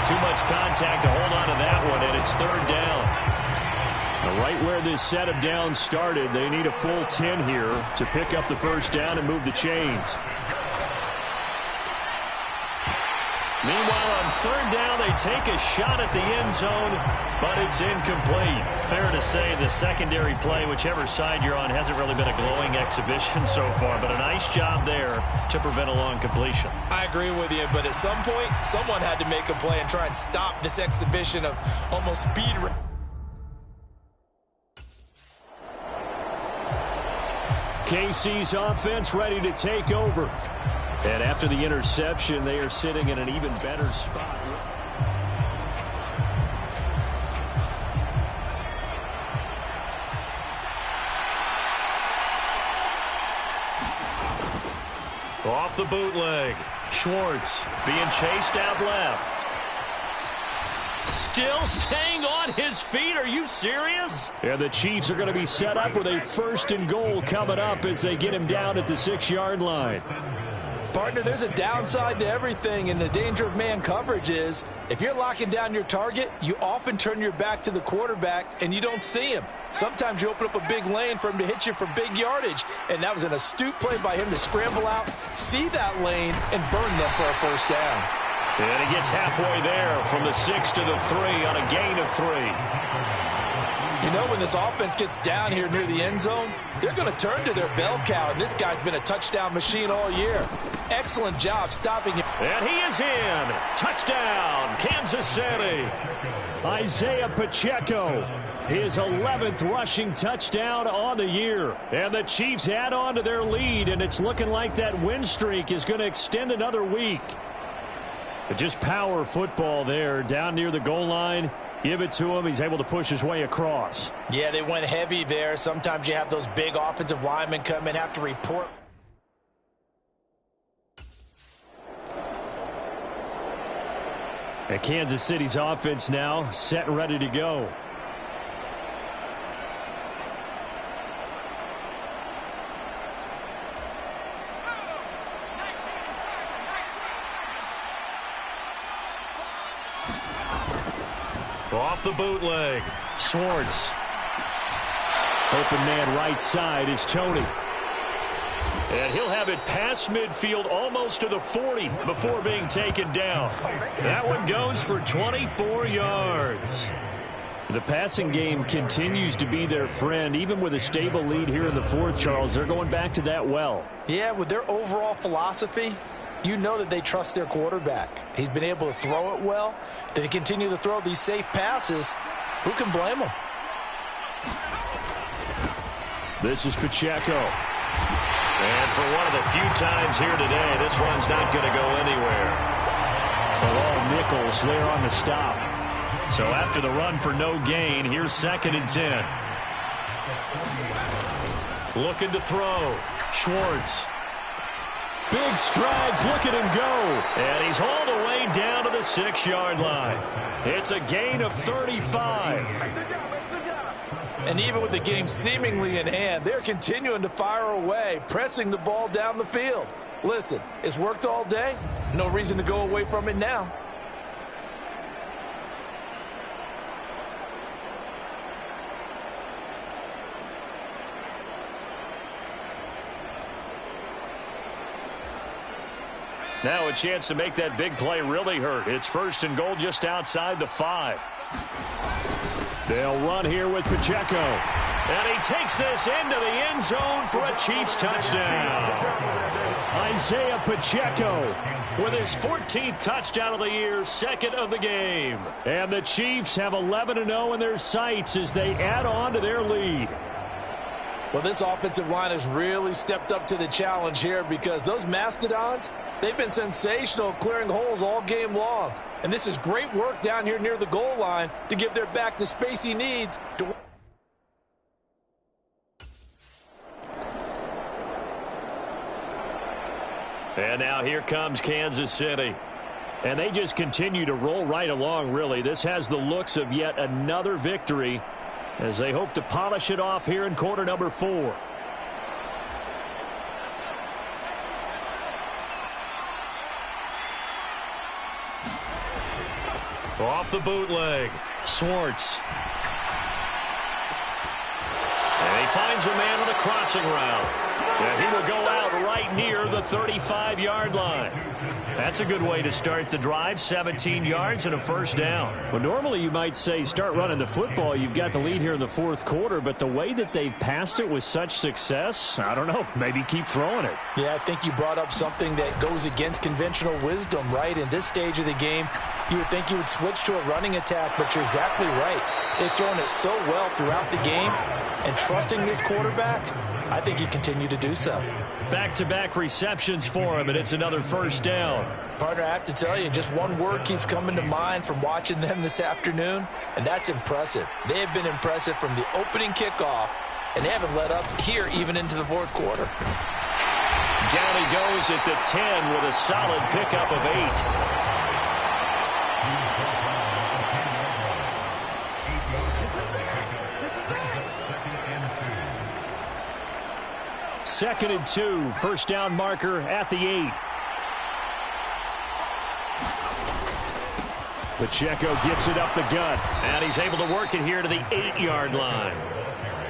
Too much contact to hold on to that one, and it's 3rd down. Now, right where this set of downs started, they need a full 10 here to pick up the first down and move the chains. Meanwhile, on 3rd down, they take a shot at the end zone, but it's incomplete. Fair to say the secondary play, whichever side you're on, hasn't really been a glowing exhibition so far, but a nice job there to prevent a long completion. I agree with you, but at some point, someone had to make a play and try and stop this exhibition of almost speed. KC's offense ready to take over. And after the interception, they are sitting in an even better spot. Off the bootleg. Schwartz being chased out left. Still staying on his feet. Are you serious? And the Chiefs are going to be set up with a 1st and goal coming up as they get him down at the 6-yard line. Partner, there's a downside to everything, and the danger of man coverage is if you're locking down your target, you often turn your back to the quarterback and you don't see him. Sometimes you open up a big lane for him to hit you for big yardage, and that was an astute play by him to scramble out, see that lane, and burn them for a 1st down. And he gets halfway there from the 6 to the 3 on a gain of 3. You know, when this offense gets down here near the end zone, they're going to turn to their bell cow, and this guy's been a touchdown machine all year. Excellent job stopping him. And he is in. Touchdown, Kansas City. Isaiah Pacheco, his 11th rushing touchdown on the year. And the Chiefs add on to their lead, and it's looking like that win streak is going to extend another week. But just power football there down near the goal line. Give it to him. He's able to push his way across. Yeah, they went heavy there. Sometimes you have those big offensive linemen come in, have to report. And Kansas City's offense now set and ready to go. Off the bootleg. Schwartz. Open man right side is Tony. And he'll have it past midfield almost to the 40 before being taken down. That one goes for 24 yards. The passing game continues to be their friend. Even with a stable lead here in the 4th, Charles, they're going back to that well. Yeah, with their overall philosophy, you know that they trust their quarterback. He's been able to throw it well. They continue to throw these safe passes. Who can blame them? This is Pacheco. And for one of the few times here today, this one's not going to go anywhere. All Nichols there on the stop. So after the run for no gain, here's 2nd and 10. Looking to throw. Schwartz. Big strides. Look at him go. And he's hauled away down to the 6-yard line. It's a gain of 35. And even with the game seemingly in hand, they're continuing to fire away, pressing the ball down the field. Listen, it's worked all day. No reason to go away from it now. Now a chance to make that big play really hurt. It's 1st and goal just outside the 5. They'll run here with Pacheco. And he takes this into the end zone for a Chiefs touchdown. Isaiah Pacheco with his 14th touchdown of the year, 2nd of the game. And the Chiefs have 11-0 in their sights as they add on to their lead. Well, this offensive line has really stepped up to the challenge here because those Mastodons, they've been sensational clearing holes all game long. And this is great work down here near the goal line to give their back the space he needs to... And now here comes Kansas City. And they just continue to roll right along, really. This has the looks of yet another victory as they hope to polish it off here in quarter number 4. Off the bootleg. Schwartz. And he finds a man on the crossing route. And he will go out right near the 35-yard line. That's a good way to start the drive. 17 yards and a 1st down. Well, normally you might say start running the football. You've got the lead here in the 4th quarter, but the way that they've passed it with such success, I don't know, maybe keep throwing it. Yeah, I think you brought up something that goes against conventional wisdom, right? In this stage of the game, You would think you would switch to a running attack, but you're exactly right. They've thrown it so well throughout the game, and trusting this quarterback, I think you continue to do so. Back-to-back receptions for him, and it's another first down. Partner, I have to tell you, just one word keeps coming to mind from watching them this afternoon, and that's impressive. They have been impressive from the opening kickoff, and they haven't let up here even into the fourth quarter. Down he goes at the 10 with a solid pickup of 8. Second and 2, first down marker at the 8. Pacheco gets it up the gut, and he's able to work it here to the 8-yard line.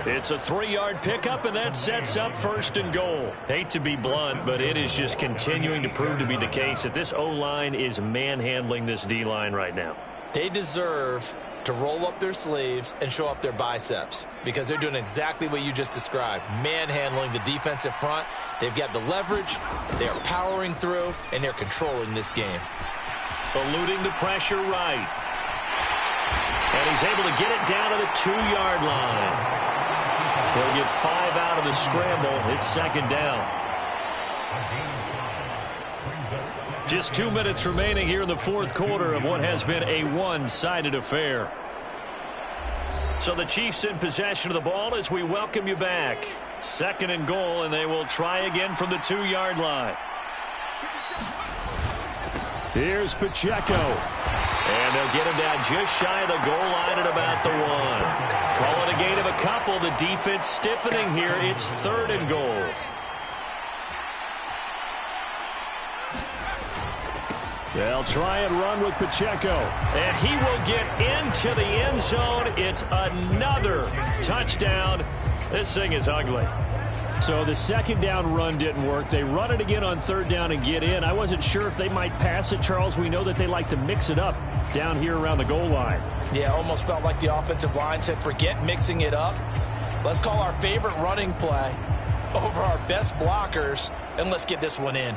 It's a 3-yard pickup, and that sets up first and goal. Hate to be blunt, but it is just continuing to prove to be the case that this O-line is manhandling this D-line right now. They deserve to roll up their sleeves and show up their biceps because they're doing exactly what you just described, manhandling the defensive front. They've got the leverage, they're powering through, and they're controlling this game. Eluding the pressure right. And he's able to get it down to the 2-yard line. He'll get 5 out of the scramble. It's second down. Just 2 minutes remaining here in the fourth quarter of what has been a one-sided affair. So the Chiefs in possession of the ball as we welcome you back. Second and goal, and they will try again from the 2-yard line. Here's Pacheco. And they'll get him down just shy of the goal line at about the 1. Call it a gain of a couple. The defense stiffening here. It's third and goal. They'll try and run with Pacheco. And he will get into the end zone. It's another touchdown. This thing is ugly. So the second down run didn't work. They run it again on third down and get in. I wasn't sure if they might pass it, Charles. We know that they like to mix it up down here around the goal line. Yeah, almost felt like the offensive line said, forget mixing it up. Let's call our favorite running play over our best blockers, and let's get this one in.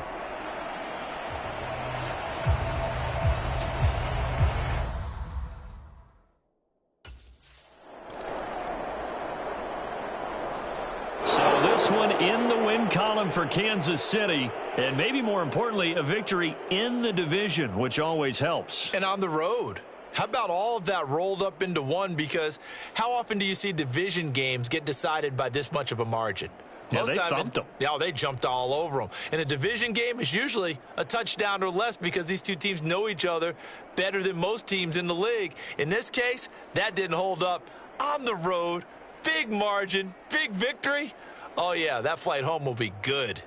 One in the win column for Kansas City, and maybe more importantly, a victory in the division, which always helps. And on the road. How about all of that rolled up into one? Because how often do you see division games get decided by this much of a margin? Yeah, they thumped them. Yeah, they jumped all over them. And a division game is usually a touchdown or less because these two teams know each other better than most teams in the league. In this case, that didn't hold up. On the road, big margin, big victory. Oh, yeah, that flight home will be good.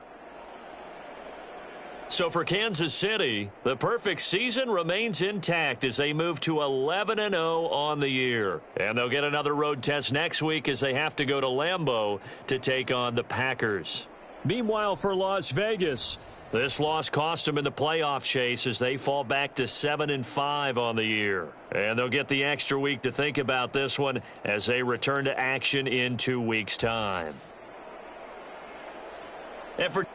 So for Kansas City, the perfect season remains intact as they move to 11-0 on the year. And they'll get another road test next week as they have to go to Lambeau to take on the Packers. Meanwhile, for Las Vegas, this loss cost them in the playoff chase as they fall back to 7-5 on the year. And they'll get the extra week to think about this one as they return to action in 2 weeks' time. And for